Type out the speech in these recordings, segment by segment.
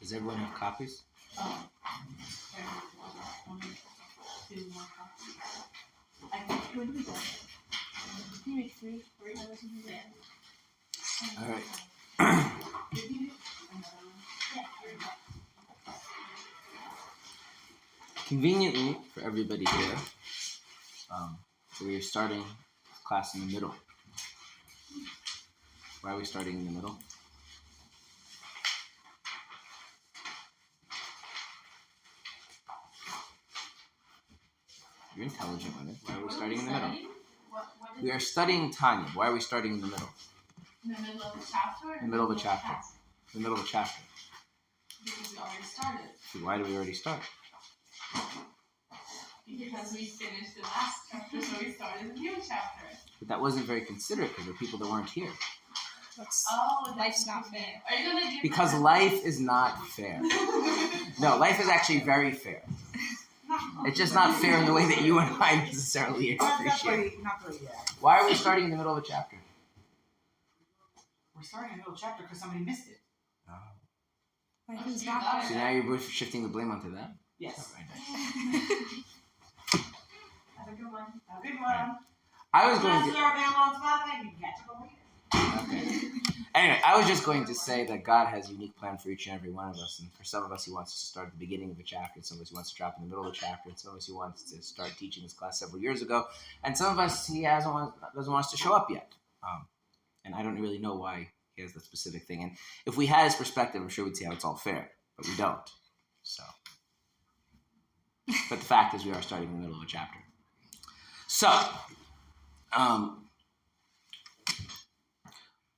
Does everyone have copies? All right. Conveniently for everybody here, we are starting class in the middle. Why are we starting in the middle? You're intelligent women. Why are we starting in the middle? We are studying Tanya. Why are we starting in the middle? In the middle of the chapter? In the middle of a chapter. In the middle of a chapter. Because we already started. So why do we already start? Because we finished the last chapter, so we started a new chapter. But that wasn't very considerate because there are people that weren't here. Life's not fair. Are you gonna do Because life is not fair. No, life is actually very fair. It's just not fair in the way that you and I necessarily appreciate. Not really yet. Why are we starting in the middle of a chapter? We're starting in the middle of the chapter because somebody missed it. Life is not fair. So now you're both shifting the blame onto them? Yes. Have a good one. Have a good one. I was going Classes to... are available on Spotify. You can catch up on later. Okay. Anyway, I was just going to say that God has a unique plan for each and every one of us. And for some of us, he wants us to start at the beginning of a chapter. Some of us, he wants to drop in the middle of a chapter. And some of us, he wants to start teaching this class several years ago. And some of us, he doesn't want us to show up yet. And I don't really know why he has that specific thing. And if we had his perspective, I'm sure we'd see how it's all fair. But we don't. So. But the fact is, we are starting in the middle of a chapter. So,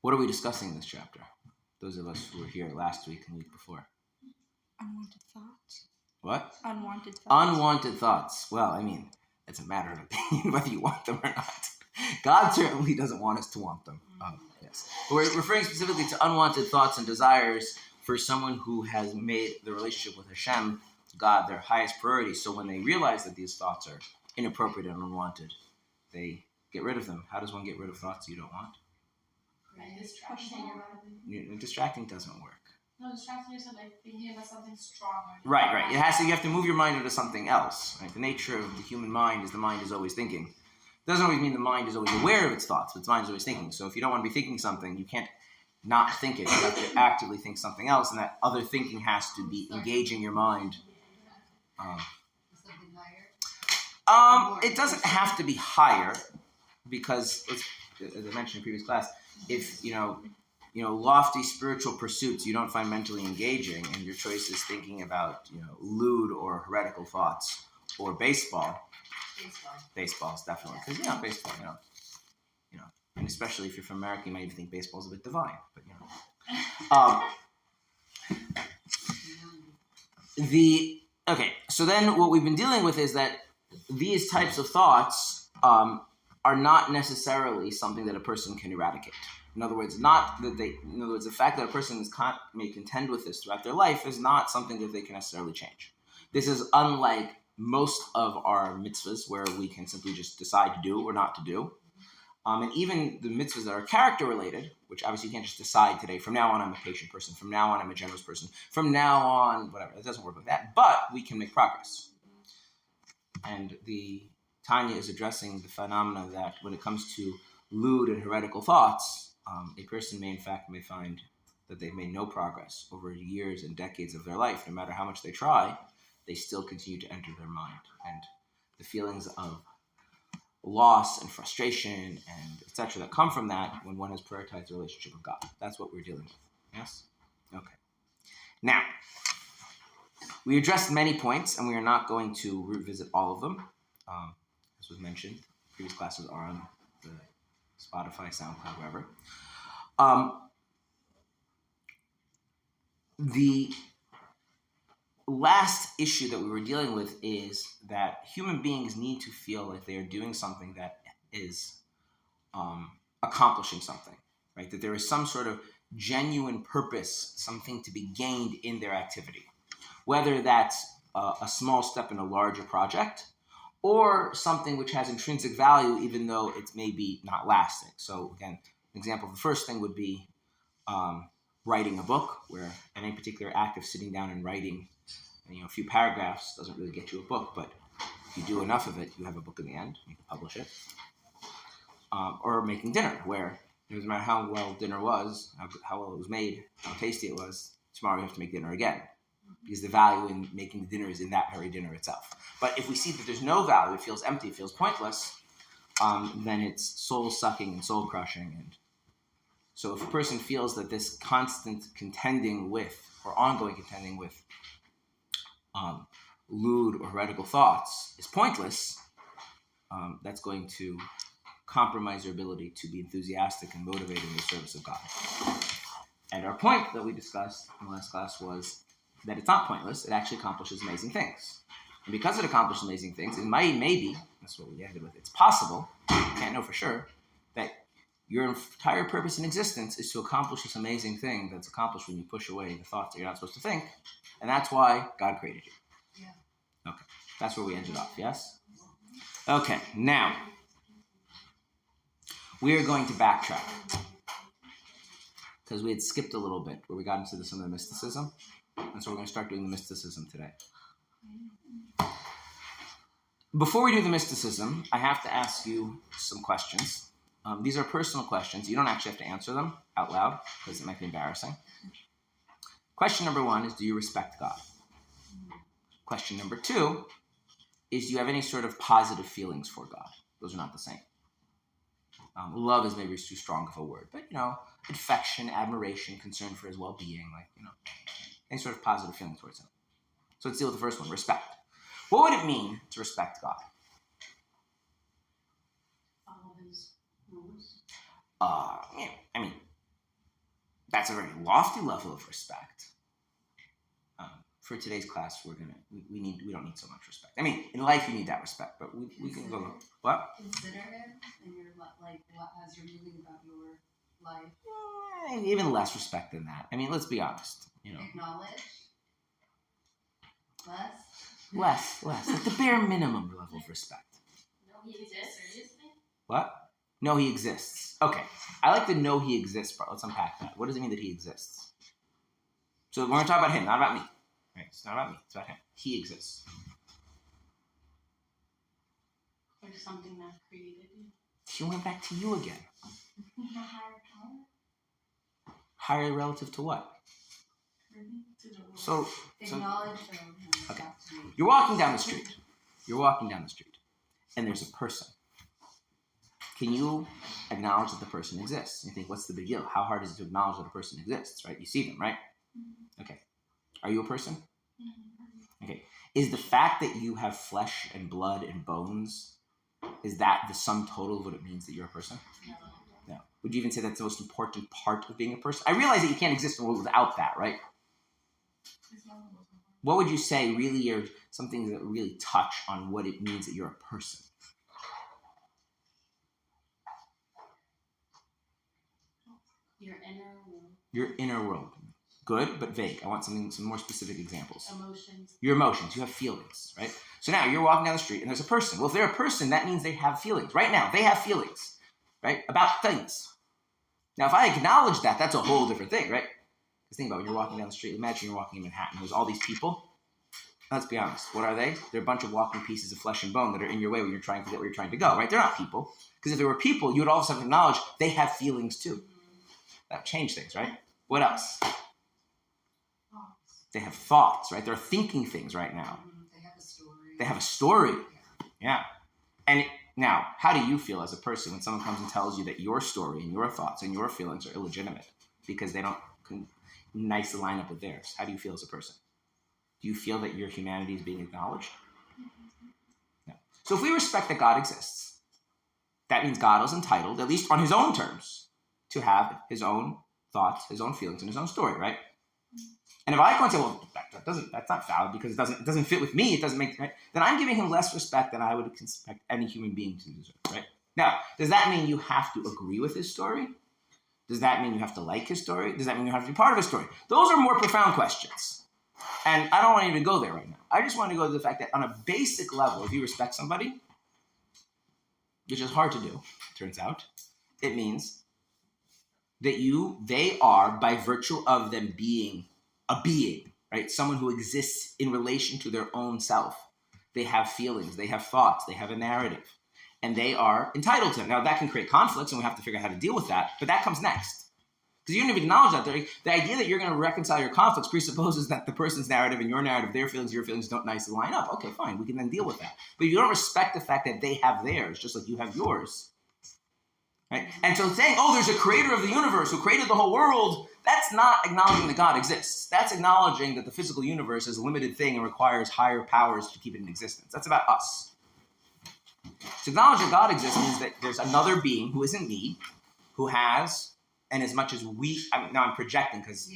what are we discussing in this chapter? Those of us who were here last week and the week before. Unwanted thoughts. What? Unwanted thoughts. Unwanted thoughts. Well, I mean, it's a matter of opinion whether you want them or not. God certainly doesn't want us to want them. Yes. But we're referring specifically to unwanted thoughts and desires for someone who has made the relationship with Hashem, God, their highest priority. So when they realize that these thoughts are inappropriate and unwanted, they get rid of them. How does one get rid of thoughts you don't want? Distracting doesn't work. No, distracting yourself by thinking about something strong. Right. You have to move your mind into something else. Right? The nature of the human mind is the mind is always thinking. It doesn't always mean the mind is always aware of its thoughts, but the mind is always thinking. So if you don't want to be thinking something, you can't not think it. You have to actively think something else, and that other thinking has to be engaging your mind. It doesn't have to be higher, because it's, as I mentioned in previous class, if lofty spiritual pursuits you don't find mentally engaging, and your choice is thinking about lewd or heretical thoughts or baseball. Baseball's definitely, because baseball, and especially if you're from America, you might even think baseball's a bit divine, but okay. So then, what we've been dealing with is that these types of thoughts are not necessarily something that a person can eradicate. In other words, the fact that a person may contend with this throughout their life is not something that they can necessarily change. This is unlike most of our mitzvahs, where we can simply just decide to do or not to do. And even the mitzvahs that are character related, which obviously you can't just decide today, from now on I'm a patient person, from now on I'm a generous person, from now on, whatever. It doesn't work like that, but we can make progress. And the Tanya is addressing the phenomena that when it comes to lewd and heretical thoughts, a person may find that they've made no progress over years and decades of their life. No matter how much they try, they still continue to enter their mind. And the feelings of loss and frustration and etc. that come from that when one has prioritized the relationship with God. That's what we're dealing with. Yes? Okay. Now, we addressed many points, and we are not going to revisit all of them. As was mentioned, previous classes are on the Spotify, SoundCloud, wherever. The last issue that we were dealing with is that human beings need to feel like they are doing something that is accomplishing something, right? That there is some sort of genuine purpose, something to be gained in their activity. Whether that's a small step in a larger project, or something which has intrinsic value, even though it may be not lasting. So again, an example of the first thing would be writing a book, where any particular act of sitting down and writing, a few paragraphs doesn't really get you a book, but if you do enough of it, you have a book in the end. You can publish it. Or making dinner, where it doesn't matter how well dinner was, how well it was made, how tasty it was, tomorrow you have to make dinner again. Because the value in making the dinner is in that very dinner itself. But if we see that there's no value, it feels empty, it feels pointless, then it's soul-sucking and soul-crushing. And so if a person feels that this constant contending with, or ongoing contending with, lewd or heretical thoughts is pointless, that's going to compromise your ability to be enthusiastic and motivated in the service of God. And our point that we discussed in the last class was that it's not pointless, it actually accomplishes amazing things. And because it accomplishes amazing things, it maybe, that's what we ended with, it's possible, you can't know for sure, that your entire purpose in existence is to accomplish this amazing thing that's accomplished when you push away the thoughts that you're not supposed to think. And that's why God created you. Yeah. Okay, that's where we ended off, yes? Okay, now, we are going to backtrack because we had skipped a little bit where we got into some of the mysticism, and so we're going to start doing the mysticism today. Before we do the mysticism, I have to ask you some questions. These are personal questions. You don't actually have to answer them out loud because it might be embarrassing. Question number 1 is, do you respect God? Question number 2 is, do you have any sort of positive feelings for God? Those are not the same. Love is maybe too strong of a word, but, affection, admiration, concern for his well-being, any sort of positive feeling towards him. So let's deal with the first one, respect. What would it mean to respect God? Follow his rules. That's a very lofty level of respect. For today's class, we don't need so much respect. In life you need that respect, but we can go. What? Consider him in your what as you're moving about your life. Even less respect than that. Let's be honest. Acknowledge. Less. Like the bare minimum level of respect. No, he exists. Seriously? What? No, he exists. Okay. I like the know he exists part. Let's unpack that. What does it mean that he exists? So we're going to talk about him, not about me. Right? It's not about me. It's about him. He exists. Or something that created you. He went back to you again. A higher power? Higher relative to what? To the world. So Acknowledge him. Okay. You're walking down the street. And there's a person. Can you acknowledge that the person exists? You think, what's the big deal? How hard is it to acknowledge that a person exists, right? You see them, right? Okay. Are you a person? Okay. Is the fact that you have flesh and blood and bones, is that the sum total of what it means that you're a person? No. Would you even say that's the most important part of being a person? I realize that you can't exist in a world without that, right? What would you say really are some things that really touch on what it means that you're a person? Your inner world. Good, but vague. I want some more specific examples. Emotions. Your emotions. You have feelings, right? So now you're walking down the street and there's a person. Well, if they're a person, that means they have feelings. Right now, they have feelings, right? About things. Now, if I acknowledge that, that's a whole different thing, right? Because think about when you're walking down the street. Imagine you're walking in Manhattan. There's all these people. Let's be honest. What are they? They're a bunch of walking pieces of flesh and bone that are in your way when you're trying to get where you're trying to go, right? They're not people. Because if they were people, you would also have to acknowledge they have feelings too. That would change things, right? What else? They have thoughts, right? They're thinking things right now. They have a story. Yeah. And now, how do you feel as a person when someone comes and tells you that your story and your thoughts and your feelings are illegitimate because they don't nicely line up with theirs? How do you feel as a person? Do you feel that your humanity is being acknowledged? No. So if we respect that God exists, that means God is entitled, at least on his own terms, to have his own thoughts, his own feelings, and his own story, right? And if I go and say, well, that's not valid because it doesn't fit with me, it doesn't make, right? Then I'm giving him less respect than I would expect any human being to deserve, right? Now, does that mean you have to agree with his story? Does that mean you have to like his story? Does that mean you have to be part of his story? Those are more profound questions. And I don't want to even go there right now. I just want to go to the fact that on a basic level, if you respect somebody, which is hard to do, turns out, it means they are, by virtue of them being a being, right? Someone who exists in relation to their own self. They have feelings, they have thoughts, they have a narrative, and they are entitled to it. Now, that can create conflicts, and we have to figure out how to deal with that, but that comes next. Because you don't even acknowledge that. The idea that you're going to reconcile your conflicts presupposes that the person's narrative and your narrative, their feelings, your feelings don't nicely line up. Okay, fine, we can then deal with that. But if you don't respect the fact that they have theirs, just like you have yours, right? And so saying, oh, there's a creator of the universe who created the whole world, that's not acknowledging that God exists. That's acknowledging that the physical universe is a limited thing and requires higher powers to keep it in existence. That's about us. To acknowledge that God exists means that there's another being who isn't me, who has, and as much as I'm projecting, because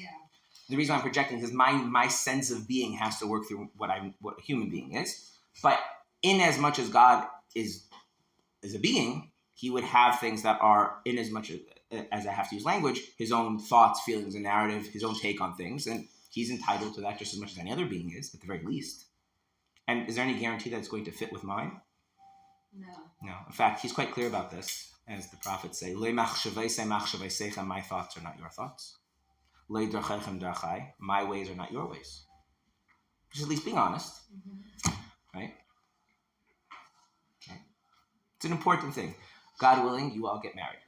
the reason I'm projecting is my sense of being has to work through what a human being is. But in as much as God is a being, he would have things that are, in as much as I have to use language, his own thoughts, feelings, and narrative, his own take on things, and he's entitled to that just as much as any other being is, at the very least. And is there any guarantee that it's going to fit with mine? No. In fact, he's quite clear about this. As the prophets say, my thoughts are not your thoughts. My ways are not your ways. Just at least being honest. Right? Okay. It's an important thing. God willing, you all get married.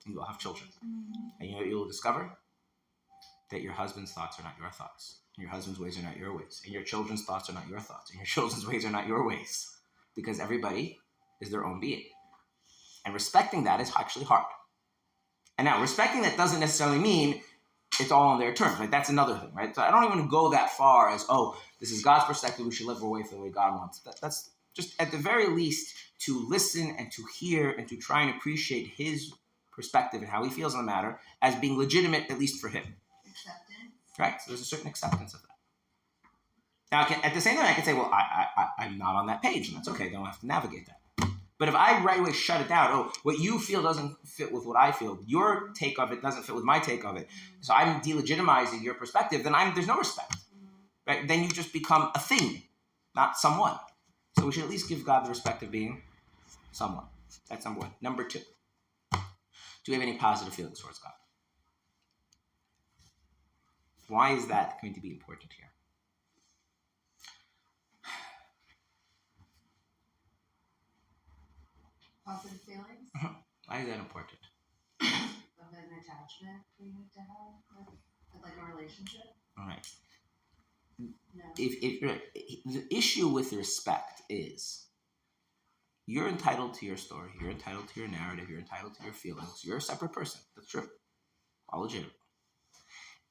And you all have children. And you know what you will discover? That your husband's thoughts are not your thoughts. And your husband's ways are not your ways. And your children's thoughts are not your thoughts. And your children's ways are not your ways. Because everybody is their own being. And respecting that is actually hard. And now, respecting that doesn't necessarily mean it's all on their terms, right? That's another thing, right? So I don't even go that far as, oh, this is God's perspective, we should live our way for the way God wants. That's just, at the very least, to listen and to hear and to try and appreciate his perspective and how he feels on the matter as being legitimate, at least for him. Acceptance. Right? So there's a certain acceptance of that. Now, at the same time, I can say, well, I'm not on that page, and that's okay. I don't have to navigate that. But if I right away shut it down, oh, what you feel doesn't fit with what I feel, your take of it doesn't fit with my take of it, so I'm delegitimizing your perspective, then there's no respect. Right? Then you just become a thing, not someone. So we should at least give God the respect of being someone. That's number one. Number two, do we have any positive feelings towards God? Why is that going to be important here? Positive feelings? Why is that important? Of an attachment we need to have with like a relationship? All right. No. The issue with respect is you're entitled to your story, you're entitled to your narrative, you're entitled to your feelings. You're a separate person. That's true. All legitimate.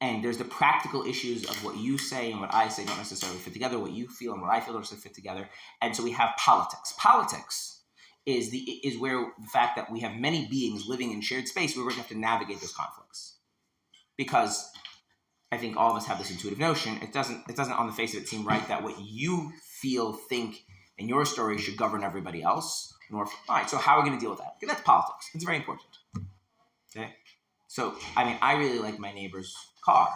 And there's the practical issues of what you say and what I say don't necessarily fit together. What you feel and what I feel don't necessarily fit together. And so we have politics. Politics is where the fact that we have many beings living in shared space, we're going to have to navigate those conflicts. Because I think all of us have this intuitive notion. It doesn't on the face of it seem right that what you feel, think, and your story should govern everybody else. All right, so how are we going to deal with that? Okay, that's politics. It's very important. Okay? So, I really like my neighbor's car.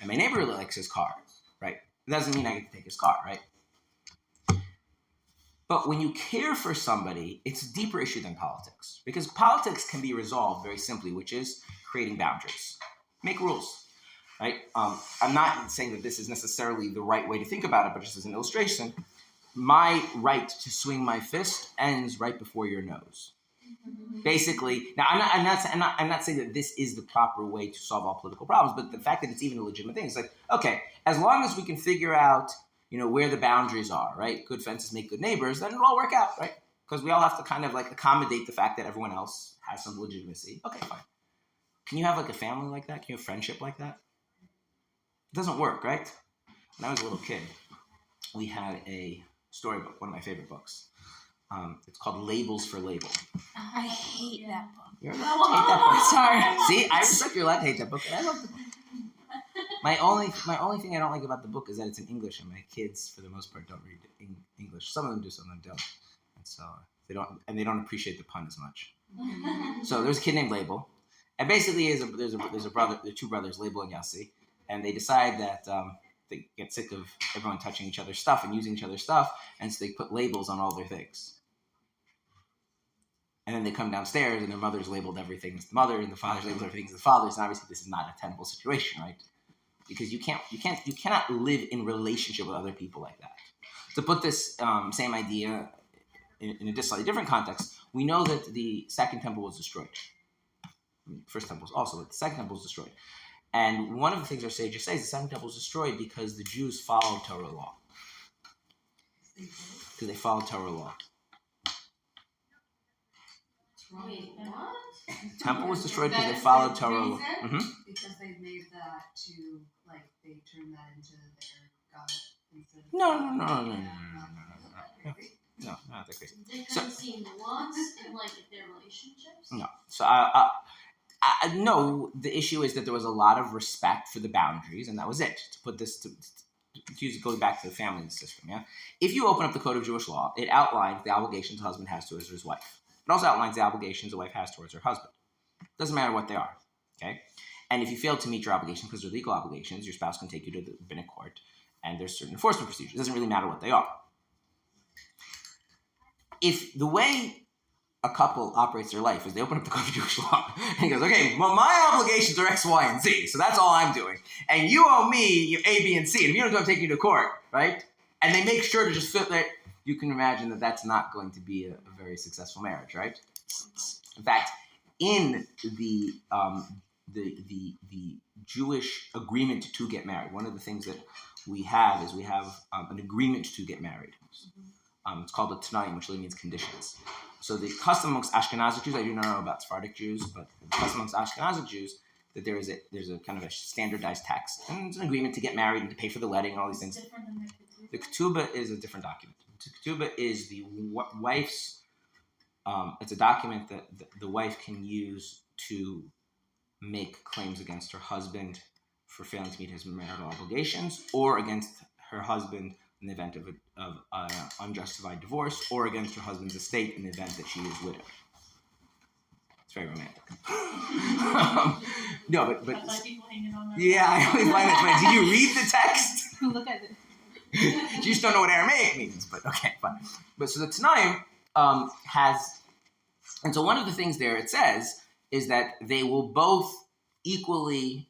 And my neighbor really likes his car, right? It doesn't mean I get to take his car, right? But when you care for somebody, it's a deeper issue than politics. Because politics can be resolved very simply, which is creating boundaries. Make rules, right? I'm not saying that this is necessarily the right way to think about it, but just as an illustration, my right to swing my fist ends right before your nose. Basically, now I'm not saying that this is the proper way to solve all political problems, but the fact that it's even a legitimate thing, it's like, okay, as long as we can figure out, where the boundaries are, right? Good fences make good neighbors, then it'll all work out, right? Because we all have to kind of like accommodate the fact that everyone else has some legitimacy. Okay, fine. Can you have like a family like that? Can you have friendship like that? It doesn't work, right? When I was a little kid, we had a storybook, one of my favorite books. It's called Labels for Label. I hate that book. You're allowed to hate that book. Sorry. See, I respect you're allowed to hate that book. I love the book. My only thing I don't like about the book is that it's in English, and my kids, for the most part, don't read English. Some of them do, some of them don't, and so they don't appreciate the pun as much. So there's a kid named Label, and basically there's a brother, there are two brothers, Label and Yossi, and they decide that they get sick of everyone touching each other's stuff and using each other's stuff, and so they put labels on all their things. And then they come downstairs and their mother's labeled everything as the mother and the father's labeled everything as the father's. And obviously this is not a tenable situation, right? Because you cannot live in relationship with other people like that. To put this same idea in a slightly different context, we know that the second temple was destroyed. First temple was also, but the second temple was destroyed. And one of the things our sages say is the second temple was destroyed because the Jews followed Torah law. Because they followed Torah law. Wait, what? Temple was destroyed because they followed Torah law. Because they made that to, like, they turned that into their God instead of... No, not that crazy. They couldn't see nuance in like their relationships. No. So no, the issue is that there was a lot of respect for the boundaries, and that was it. To put this to use it going back to the family system, yeah. If you open up the Code of Jewish Law, it outlines the obligations a husband has towards his wife. It also outlines the obligations a wife has towards her husband. Doesn't matter what they are, okay? And if you fail to meet your obligations because they're legal obligations, your spouse can take you to the rabbinic court, and there's certain enforcement procedures. It doesn't really matter what they are. If the way a couple operates their life is they open up the Code of Jewish Law and he goes, okay, well, my obligations are X, Y, and Z, so that's all I'm doing. And you owe me A, B, and C, and if you don't do it, I'm taking you to court, right? And they make sure to just fit that. You can imagine that that's not going to be a very successful marriage, right? In fact, in the Jewish agreement to get married, one of the things that we have is we have an agreement to get married. It's called a Tanayim, which really means conditions. So the custom amongst Ashkenazic Jews, I do not know about Sephardic Jews, but the custom amongst Ashkenazic Jews, that there's a kind of a standardized text. And it's an agreement to get married and to pay for the wedding and all these things. Different than The ketubah is a different document. The ketubah is the wife's, it's a document that the wife can use to make claims against her husband for failing to meet his marital obligations, or against her husband in the event of unjustified divorce, or against her husband's estate in the event that she is widowed. It's very romantic. No, but I thought people hanging on. Yeah, I always find it funny. Did you read the text? Look at it. You just don't know what Aramaic means, but okay, fine. But so the Tanayim has, and so one of the things there it says is that they will both equally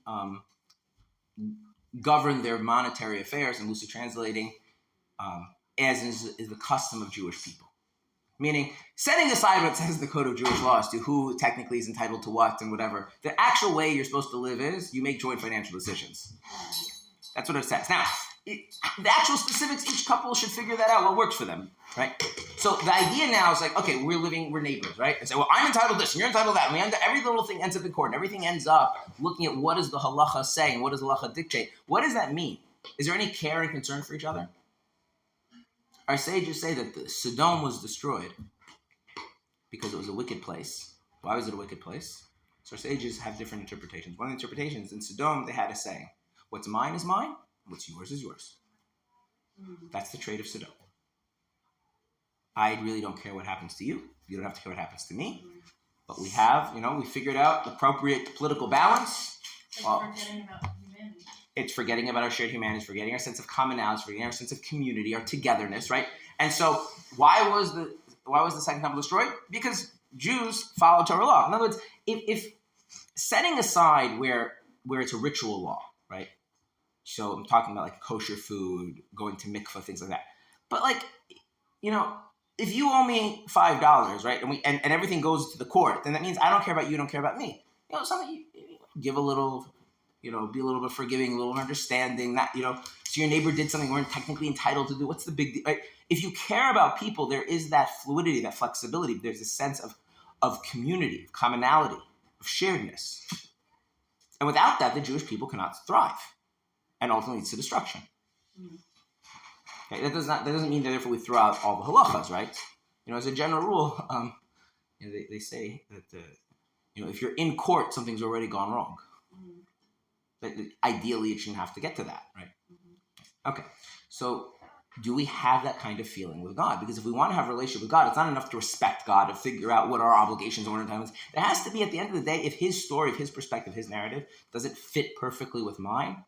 govern their monetary affairs, and loosely translating, as is the custom of Jewish people. Meaning, setting aside what says the Code of Jewish Law as to who technically is entitled to what and whatever, the actual way you're supposed to live is you make joint financial decisions. That's what it says. Now, the actual specifics, each couple should figure that out, what works for them, right? So the idea now is like, okay, we're neighbors, right? And so, well, I'm entitled to this, and you're entitled to that. And every little thing ends up in court, and everything ends up looking at what does the halacha say, and what does the halacha dictate. What does that mean? Is there any care and concern for each other? Our sages say that the Sodom was destroyed because it was a wicked place. Why was it a wicked place? So our sages have different interpretations. One of the interpretations, in Sodom, they had a saying, what's mine is mine, what's yours is yours. That's the trait of Sodom. I really don't care what happens to you. You don't have to care what happens to me. But we have, we figured out the appropriate political balance. It's forgetting about humanity. It's forgetting about our shared humanity, forgetting our sense of commonality, forgetting our sense of community, our togetherness, right? And so why was the second temple destroyed? Because Jews followed Torah law. In other words, if setting aside where it's a ritual law, right? So I'm talking about like kosher food, going to mikvah, things like that. But like, if you owe me $5, right, and everything goes to the court, then that means I don't care about you, don't care about me. Something you give a little, be a little bit forgiving, a little understanding. That so your neighbor did something you weren't technically entitled to do. What's the big deal? Right? If you care about people, there is that fluidity, that flexibility. There's a sense of community, of commonality, of sharedness. And without that, the Jewish people cannot thrive, and ultimately leads to destruction. Okay, that doesn't mean that therefore we throw out all the halachas, right? As a general rule, they say that if you're in court, something's already gone wrong. That ideally, it shouldn't have to get to that, right? Okay, so do we have that kind of feeling with God? Because if we want to have a relationship with God, it's not enough to respect God, to figure out what our obligations are and entitlements. There has to be, at the end of the day, if his story, if his perspective, his narrative, does it fit perfectly with mine?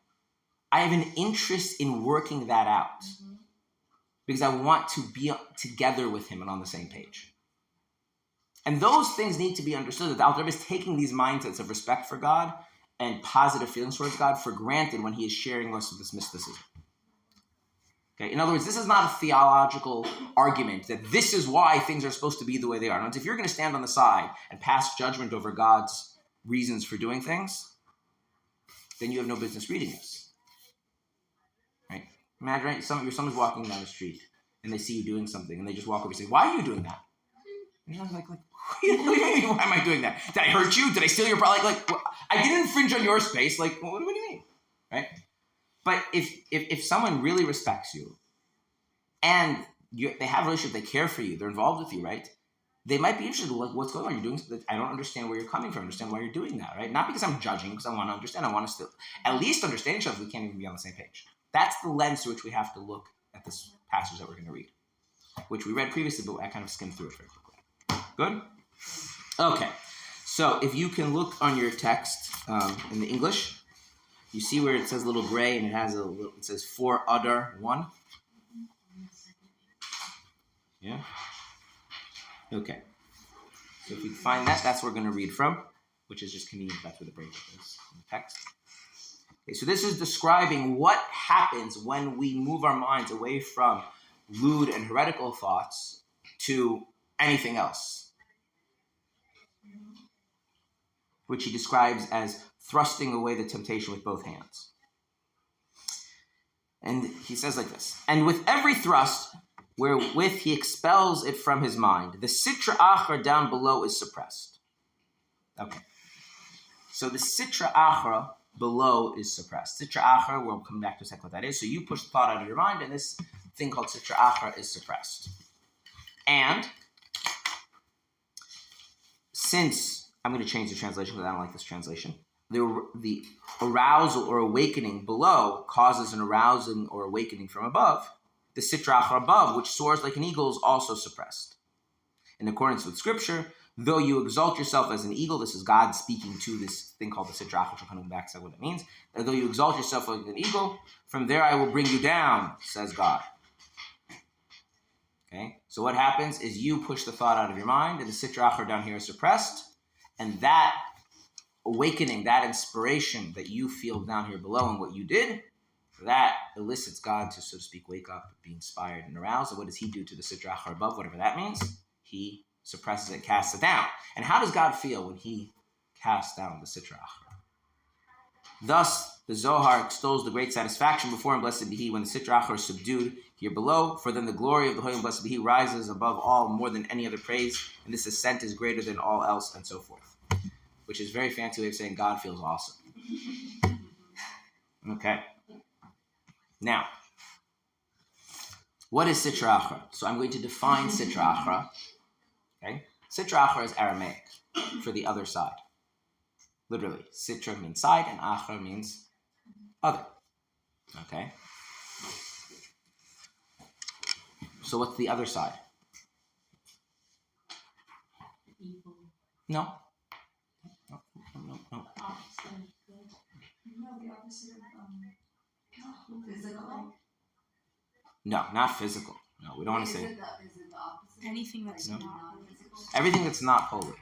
I have an interest in working that out because I want to be together with him and on the same page. And those things need to be understood, that the Alter Rebbe is taking these mindsets of respect for God and positive feelings towards God for granted when he is sharing us with this mysticism. Okay? In other words, this is not a theological argument that this is why things are supposed to be the way they are. In other words, if you're going to stand on the side and pass judgment over God's reasons for doing things, then you have no business reading this. Right? Imagine, right? Someone's walking down the street and they see you doing something and they just walk over and say, "Why are you doing that?" And you're like, what do you mean? Why am I doing that? Did I hurt you? Did I steal your product? Like, I didn't infringe on your space. Like, what do you mean? Right? But if someone really respects you and they have a relationship, they care for you, they're involved with you, right? They might be interested in like, what's going on? You're doing something. I don't understand where you're coming from. I understand why you're doing that, right? Not because I'm judging, because I want to understand. I want to still at least understand each other. We can't even be on the same page. That's the lens through which we have to look at this passage that we're going to read, which we read previously, but I kind of skimmed through it very quickly. Good? Okay. So if you can look on your text in the English, you see where it says little gray and it says for other one. Yeah? Okay. So if you find that, that's where we're going to read from, which is just convenient. That's where the break is in the text. Okay, so this is describing what happens when we move our minds away from lewd and heretical thoughts to anything else, which he describes as thrusting away the temptation with both hands. And he says like this, and with every thrust wherewith he expels it from his mind, the sitra achra down below is suppressed. Okay. So the sitra achra below is suppressed. Sitra achra, we'll come back to a second what that is. So you push the thought out of your mind, and this thing called sitra achra is suppressed. And since, I'm going to change the translation because I don't like this translation, the arousal or awakening below causes an arousing or awakening from above, the sitra achra above, which soars like an eagle, is also suppressed. In accordance with Scripture, though you exalt yourself as an eagle, this is God speaking to this thing called the sitra achra, which I'll come back to what it means. Though you exalt yourself like an eagle, from there I will bring you down, says God. Okay, so what happens is you push the thought out of your mind, and the sitra achra down here is suppressed, and that awakening, that inspiration that you feel down here below and what you did, that elicits God to, so to speak, wake up, be inspired and aroused. And what does he do to the sitra achra above, whatever that means? He suppresses it, casts it down. And how does God feel when he casts down the sitra achra? Thus, the Zohar extols the great satisfaction before him, blessed be he, when the sitra achra is subdued here below, for then the glory of the Holy and blessed be he rises above all more than any other praise, and this ascent is greater than all else, and so forth. Which is a very fancy way of saying God feels awesome. Okay. Now, what is sitra achra? So I'm going to define sitra achra. Okay? Sitra achra is Aramaic for the other side. Literally, sitra means side and achra means other. Okay? So what's the other side? Evil. No. No. Opposite of good. No, the opposite of physical. No, not physical. No, we don't want to say Is it the opposite? Anything that's Like not non-physical? everything that's not holy.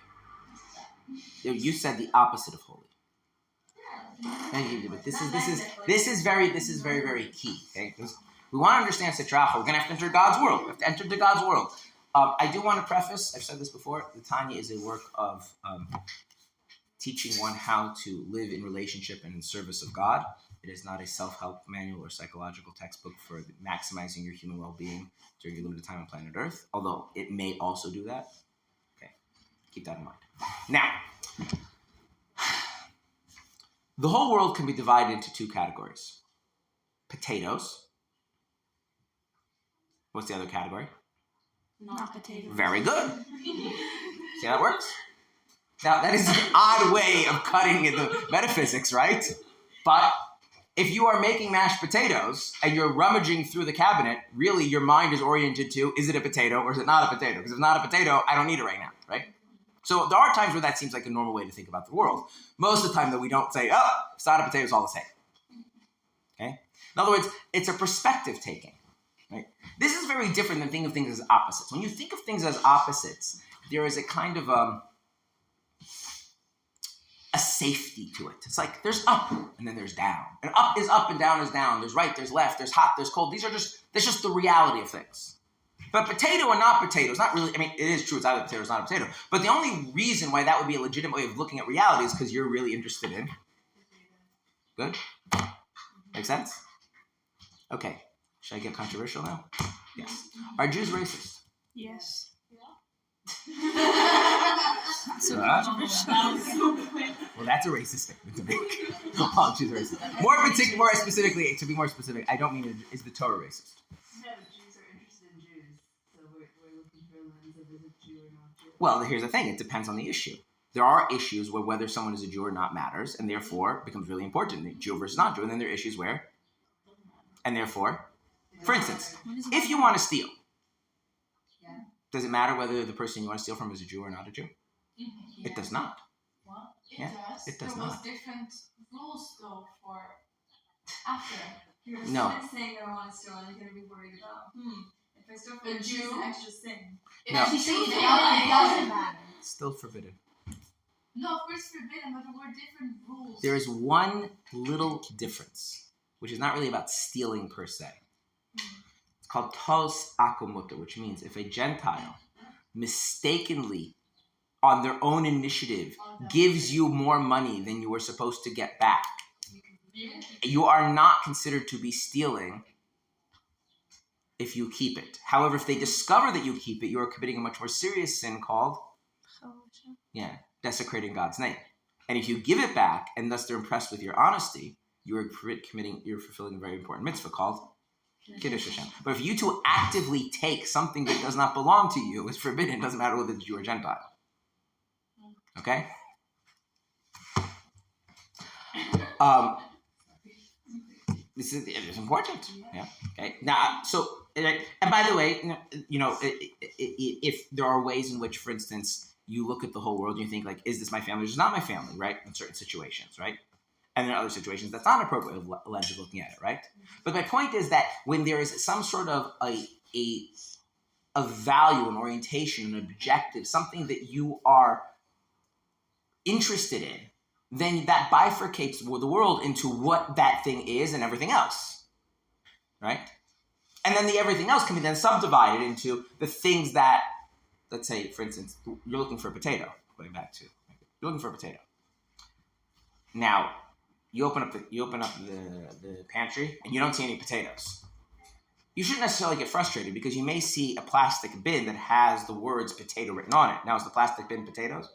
You said the opposite of holy. Thank you, but this is very, very key. Okay, because we want to understand sitra achra. We're going to have to enter God's world. We have to enter into God's world. I do want to preface. I've said this before. The Tanya is a work of teaching one how to live in relationship and in service of God. It is not a self-help manual or psychological textbook for maximizing your human well-being during your limited time on planet Earth. Although it may also do that. Okay, keep that in mind. Now. The whole world can be divided into two categories. Potatoes. What's the other category? not potatoes. Very good. See how that works? Now, that is an odd way of cutting into metaphysics, right? But if you are making mashed potatoes and you're rummaging through the cabinet, really your mind is oriented to, is it a potato or is it not a potato? Because if it's not a potato, I don't need it right now, right? So there are times where that seems like a normal way to think about the world. Most of the time, though, we don't say, oh, it's not a potato, it's all the same. Okay? In other words, it's a perspective taking. Right? This is very different than thinking of things as opposites. When you think of things as opposites, there is a kind of a safety to it. It's like there's up and then there's down. And up is up and down is down. There's right, there's left, there's hot, there's cold. That's just the reality of things. But potato or not potato is not really, I mean, it is true, it's either a potato or it's not a potato. But the only reason why that would be a legitimate way of looking at reality is because you're really interested in. Good? Make sense? Okay. Should I get controversial now? Yes. Are Jews racist? Yes. So well, that's a racist statement to make. Oh, Jews are racist. More specifically, to be more specific, I don't mean is the Torah racist. No, Jews are interested in Jews, so we're looking for a lens of is it Jew or not Jew. Well, here's the thing. It depends on the issue. There are issues where whether someone is a Jew or not matters, and therefore becomes really important. Jew versus not Jew. And then there are issues where, and therefore, for instance, if you want to steal, does it matter whether the person you want to steal from is a Jew or not a Jew? Yeah. It does not. What? Yeah, it does There was not. different rules though for after. You're No. saying that I want to steal, and I'm going to be worried about, if I steal from A a Jew, Jew? it's an extra sin. It No. actually It doesn't matter. Still forbidden. No, of course forbidden, but there were different rules. There is one little difference, which is not really about stealing per se. It's called tos akumuta, which means if a Gentile mistakenly, on their own initiative, gives you more money than you were supposed to get back, you are not considered to be stealing if you keep it. However, if they discover that you keep it, you are committing a much more serious sin called desecrating God's name. And if you give it back, and thus they're impressed with your honesty, you're fulfilling a very important mitzvah called Kiddush Hashem. But if you to actively take something that does not belong to you is forbidden, it doesn't matter whether it's Jew or Gentile. Okay? This is important. Yeah. Okay. Now, so, and by the way, if there are ways in which, for instance, you look at the whole world and you think like, is this my family or is this not my family, right? In certain situations, right? And there are other situations that's not an appropriate lens of looking at it, right? But my point is that when there is some sort of a value, an orientation, an objective, something that you are interested in, then that bifurcates the world into what that thing is and everything else, right? And then the everything else can be then subdivided into the things that, let's say, for instance, you're looking for a potato. You're looking for a potato. Now, you open up the pantry and you don't see any potatoes. You shouldn't necessarily get frustrated because you may see a plastic bin that has the words potato written on it. Now, is the plastic bin potatoes?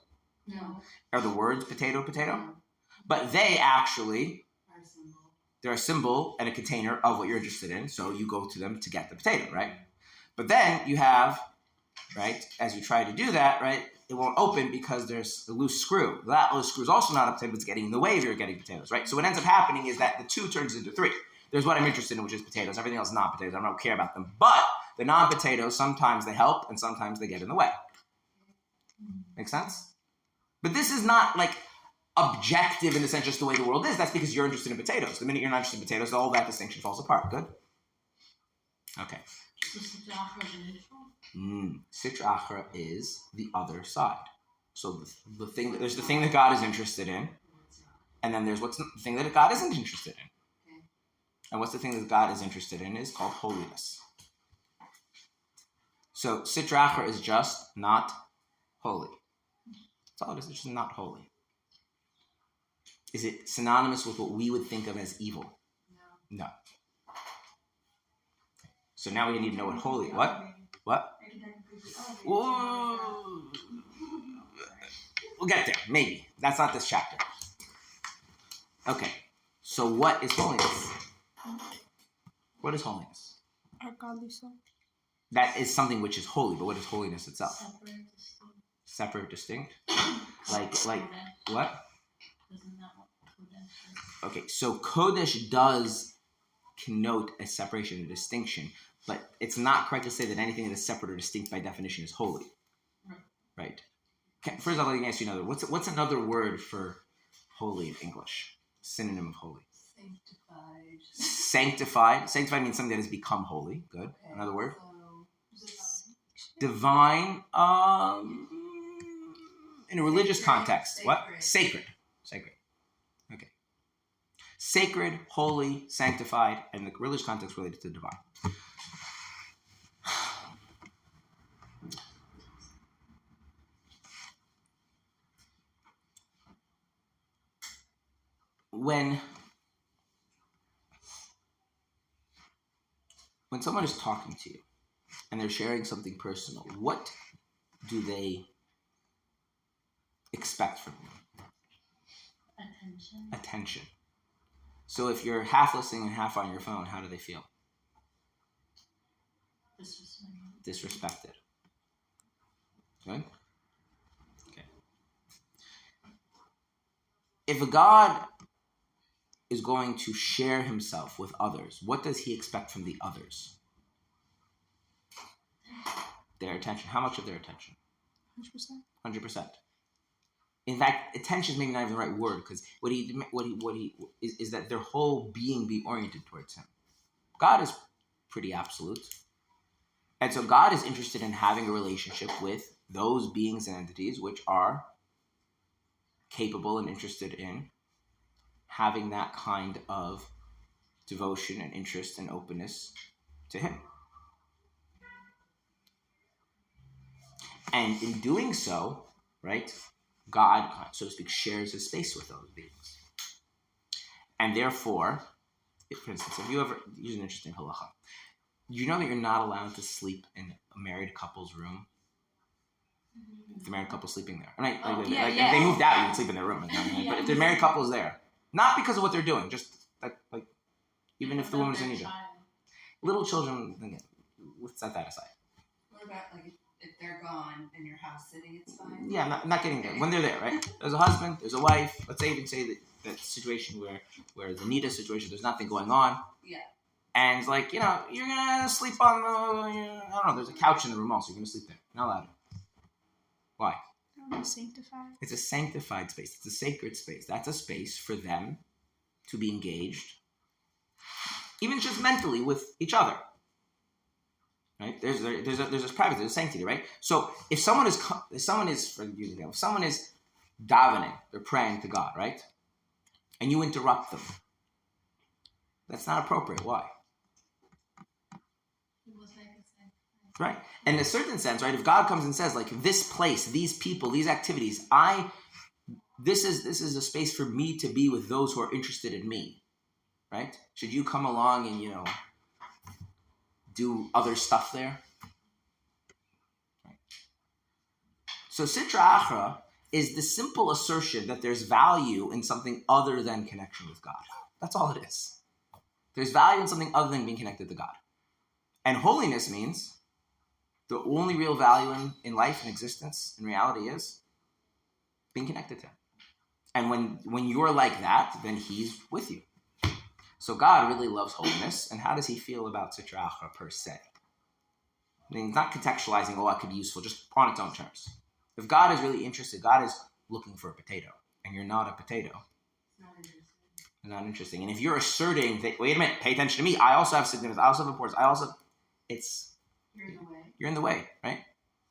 No. Are the words potato? But they actually, they're a symbol and a container of what you're interested in. So you go to them to get the potato, right? But then you have, right, as you try to do that, right, it won't open because there's a loose screw. That loose screw is also not a potato, but it's getting in the way of your getting potatoes, right? So what ends up happening is that the two turns into three. There's what I'm interested in, which is potatoes. Everything else is not potatoes. I don't care about them. But the non-potatoes, sometimes they help and sometimes they get in the way. Make sense? But this is not like objective in the sense just the way the world is. That's because you're interested in potatoes. The minute you're not interested in potatoes, all that distinction falls apart. Good? Okay. Sitra Achra is the other side. So there's the thing that God is interested in, and then there's what's the thing that God isn't interested in. And what's the thing that God is interested in is called holiness. So Sitra Achra is just not holy. That's all it is. It's just not holy. Is it synonymous with what we would think of as evil? No. So now we need to know what holy. What? Whoa. We'll get there. Maybe. That's not this chapter. Okay. So what is holiness? What is holiness? Our godly soul. That is something which is holy, but what is holiness itself? Separate, distinct? Like what? Okay, so Kodesh does connote a separation, a distinction, but it's not correct to say that anything that is separate or distinct by definition is holy. Right? First of all, let me ask you another. What's another word for holy in English? Synonym of holy. Sanctified. Sanctified means something that has become holy. Good. Okay, Another word. so Divine. In a religious context. What? Sacred. Sacred. Okay. Sacred, holy, sanctified, and the religious context related to divine. When someone is talking to you and they're sharing something personal, what do they expect from you? Attention. So if you're half listening and half on your phone, how do they feel? Disrespected. Good? Okay. If a God is going to share himself with others, what does he expect from the others? Their attention. How much of their attention? 100%. 100%. In fact, attention is maybe not even the right word, because what he is that their whole being be oriented towards him. God is pretty absolute. And so God is interested in having a relationship with those beings and entities which are capable and interested in having that kind of devotion and interest and openness to him. And in doing so, right, God, so to speak, shares his space with those beings. And therefore, for instance, have you ever, here's an interesting halacha. You know that you're not allowed to sleep in a married couple's room? If the married couple's sleeping there. If they moved out, you can sleep in their room. But if the married couple is there, not because of what they're doing, just like even if the woman's in Egypt. Little children, let's set that aside. what about like if they're gone and your house sitting, it's fine? Yeah, not getting there. When they're there, right? There's a husband, there's a wife. Let's say that situation where the Nita situation, there's nothing going on. Yeah. And it's like, you're gonna sleep on the, I don't know, there's a couch in the room also, you're gonna sleep there. Not allowed. Why? Sanctified. It's a sanctified space. It's a sacred space. That's a space for them to be engaged, even just mentally with each other. Right? There's a privacy, there's a sanctity, right? So if someone is davening, they're praying to God, right? And you interrupt them, that's not appropriate. Why? Right. And in a certain sense, right, if God comes and says, like, this place, these people, these activities, this is a space for me to be with those who are interested in me, right? Should you come along and, do other stuff there? Right. So Sitra Achra is the simple assertion that there's value in something other than connection with God. That's all it is. There's value in something other than being connected to God. And holiness means the only real value in life and existence and reality is being connected to him. And when you're like that, then he's with you. So God really loves holiness. And how does he feel about Sitra Achra per se? I mean, he's not contextualizing, it could be useful, just on its own terms. If God is really interested, God is looking for a potato, and you're not a potato. It's not interesting. And if you're asserting that, wait a minute, pay attention to me, I also have significance, I also have importance, you're in the way, right?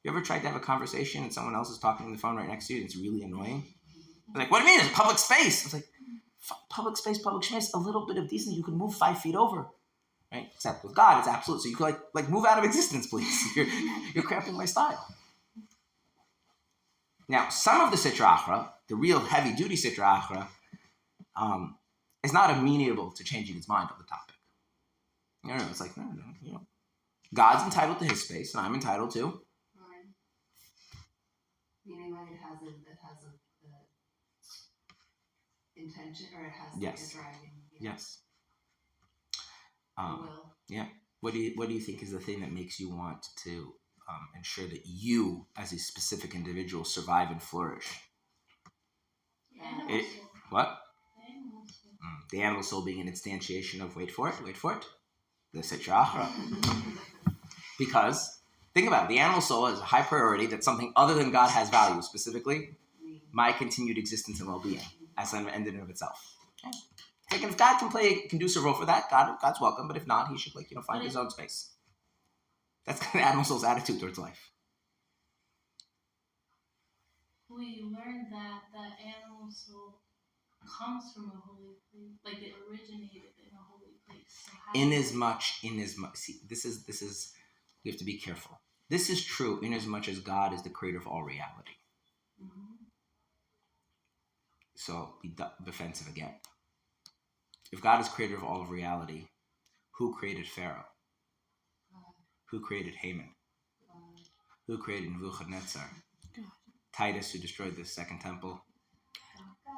You ever tried to have a conversation and someone else is talking on the phone right next to you and it's really annoying? They're like, what do you mean? It's public space. It's like, public space, a little bit of decency, you can move 5 feet over, right? Except with God, it's absolute. So you can like move out of existence, please. You're cramping my style. Now, some of the Sitra Achra, the real heavy-duty Sitra Achra, is not amenable to changing its mind on the topic. It's like, no. God's entitled to his space, and I'm entitled to Mine. Meaning like it has a intention, or it has Yes. a driving. yes. Will. Yeah. What do you think is the thing that makes you want to ensure that you, as a specific individual, survive and flourish? What? The animal soul being an instantiation of, wait for it, the Sitra Achra. Because, think about it, the animal soul is a high priority that something other than God has value, specifically my continued existence and well-being as an end in of itself. It's Like, if God can play a conducive role for that, God's welcome. But if not, he should find his own space. That's kind of animal soul's attitude towards life. We learned that the animal soul comes from a holy place, like it originated in a holy place. So Inasmuch, see, this is, we have to be careful. This is true inasmuch as God is the creator of all reality. Mm-hmm. So be defensive again. If God is creator of all of reality, who created Pharaoh? Who created Haman? Who created Nebuchadnezzar? Titus, who destroyed the second temple.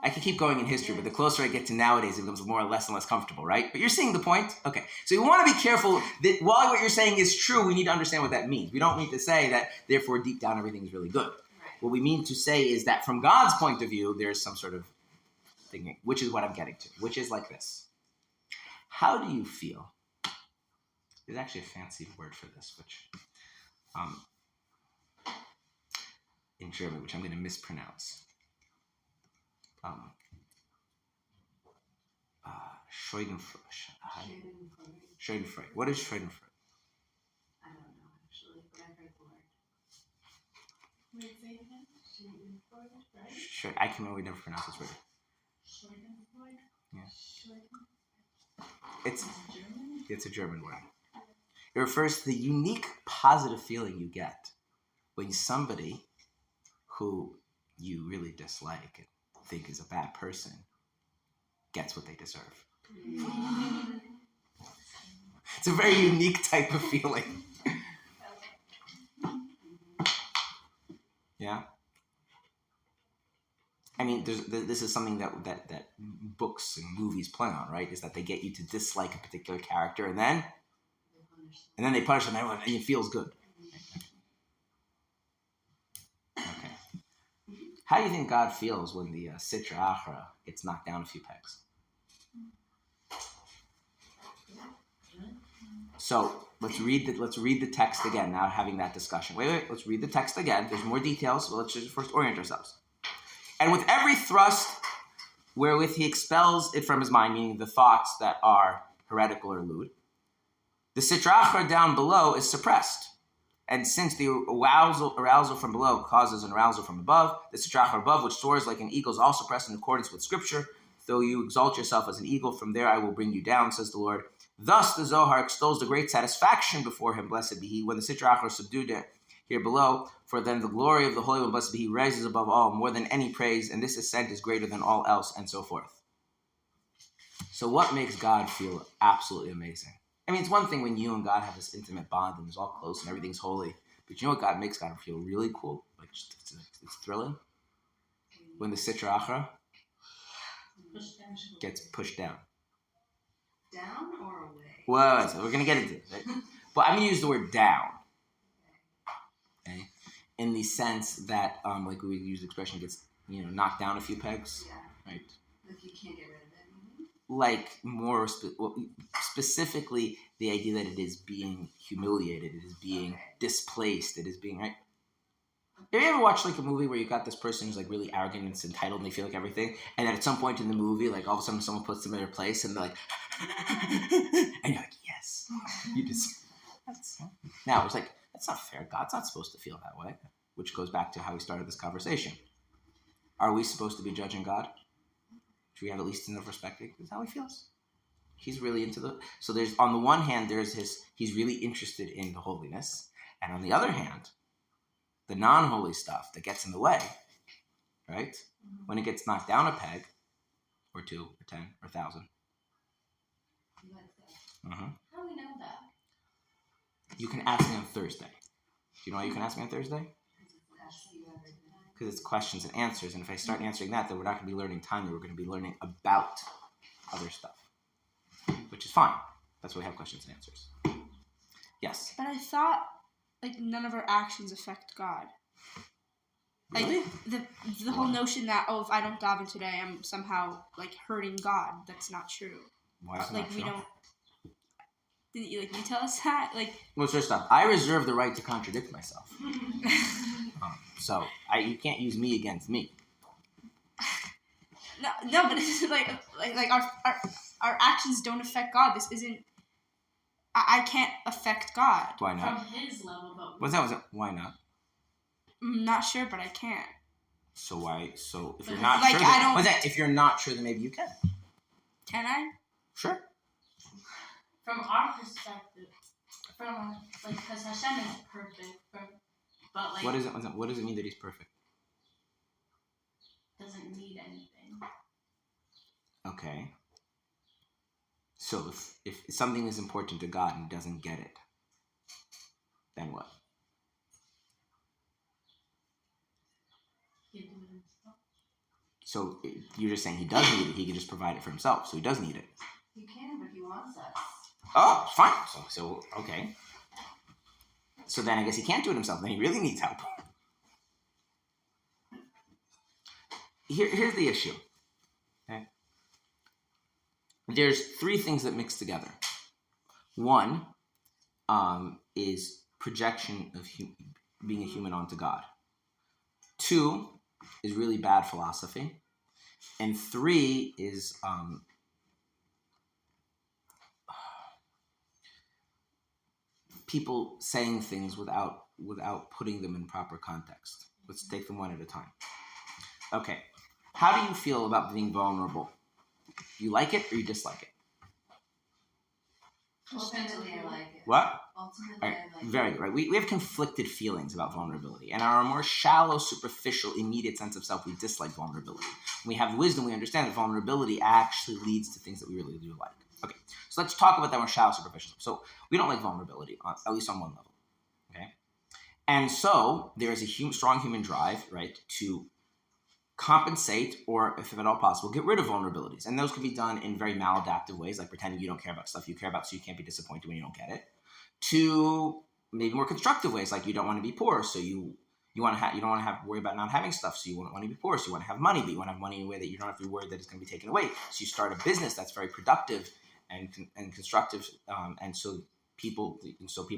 I could keep going in history, but the closer I get to nowadays, it becomes more and less comfortable, right? But you're seeing the point? Okay. So you want to be careful that while what you're saying is true, we need to understand what that means. We don't need to say that, therefore, deep down, everything is really good. Right. What we mean to say is that from God's point of view, there's some sort of thing, which is what I'm getting to, which is like this. How do you feel? There's actually a fancy word for this, which in German, which I'm going to mispronounce. Schadenfreude. What is Schadenfreude? I don't know actually, but I've heard the word. Wait, say it again. Schadenfreude, right? Sure, I can really never pronounce this word. Schadenfreude? Yeah. Schadenfreude. It's a German word. It refers to the unique positive feeling you get when somebody who you really dislike and think is a bad person gets what they deserve. It's a very unique type of feeling. Yeah? I mean, this is something that books and movies play on, right? Is that they get you to dislike a particular character and then they punish them and it feels good. Okay. How do you think God feels when the Sitra Achra gets knocked down a few pegs? So let's read the text again. Now having that discussion. Wait. Let's read the text again. There's more details. Well, let's just first orient ourselves. And with every thrust wherewith he expels it from his mind, meaning the thoughts that are heretical or lewd, the Sitra Achra down below is suppressed. And since the arousal from below causes an arousal from above, the Sitra Achra above, which soars like an eagle, is also suppressed in accordance with Scripture. Though you exalt yourself as an eagle, from there I will bring you down, says the Lord. Thus the Zohar extols the great satisfaction before him, blessed be he, when the Sitra Achra is subdued here below. For then the glory of the Holy One, blessed be he, rises above all, more than any praise, and this ascent is greater than all else, and so forth. So what makes God feel absolutely amazing? I mean, it's one thing when you and God have this intimate bond and it's all close and everything's holy. But you know what makes God feel really cool? Like, it's thrilling? When the Sitra Achra gets pushed down. Down or away? Well, so we're going to get into it. Right? But I'm going to use the word down. Okay? In the sense that, like we use the expression, gets knocked down a few pegs. Yeah. Right? Like you can't get rid of it. Like more specifically, the idea that it is being humiliated, it is being displaced, it is being, right? Have you ever watched like a movie where you got this person who's like really arrogant and entitled and they feel like everything, and then at some point in the movie, like all of a sudden someone puts them in their place and they're like, and you're like, yes, you just. Now it's like, that's not fair. God's not supposed to feel that way, which goes back to how we started this conversation. Are we supposed to be judging God? Should we have at least enough perspective? This is how he feels. He's really into so there's, on the one hand, he's really interested in the holiness. And on the other hand, the non-holy stuff that gets in the way, right? Mm-hmm. When it gets knocked down a peg, or 2, or 10, or 1,000. Mm-hmm. How do we know that? You can ask me on Thursday. Do you know why you can ask me on Thursday? Because it's questions and answers, and if I start answering that, then we're not going to be learning Tanya. We're going to be learning about other stuff, which is fine. That's why we have questions and answers. Yes? But I thought, like, none of our actions affect God. Like, really? the whole notion that, if I don't daven today, I'm somehow, like, hurting God. That's not true. Why is it like, not we true? don't... Didn't you tell us that? Like, well, first off, I reserve the right to contradict myself. So you can't use me against me. No, but it's just like our our actions don't affect God. This isn't. I can't affect God. Why not? From his level, but What's that? Why not? I'm not sure, but I can't. So why? So if you're Because, not like, sure, I then, don't- what's that? If you're not sure, then maybe you can. Can I? Sure. from our perspective, because Hashem is perfect, but like What does it mean that he's perfect? doesn't need anything. Okay. So if something is important to God and he doesn't get it, then what? He can do it himself. So you're just saying he does need it. He can just provide it for himself. So he does need it. He can, but he wants us. Oh, fine. So okay. So then I guess he can't do it himself. Then he really needs help. Here's the issue. Okay. There's three things that mix together. One is projection of being a human onto God. Two is really bad philosophy. And three is people saying things without putting them in proper context. Let's take them one at a time. Okay. How do you feel about being vulnerable? You like it or you dislike it? Ultimately, I like it. What? Ultimately, All right, I like very it. good. Right? We have conflicted feelings about vulnerability. And our more shallow, superficial, immediate sense of self, we dislike vulnerability. When we have wisdom, we understand that vulnerability actually leads to things that we really do like. Okay, so let's talk about that more shallow, superficial. So we don't like vulnerability, at least on one level. Okay, and so there is a strong human drive, right, to compensate or, if at all possible, get rid of vulnerabilities. And those can be done in very maladaptive ways, like pretending you don't care about stuff you care about so you can't be disappointed when you don't get it, to maybe more constructive ways, like you don't want to be poor, so you don't want to worry about not having stuff, so you won't want to be poor, so you want to have money, but you want to have money in a way that you don't have to be worried that it's going to be taken away. So you start a business that's very productive and constructive, and so people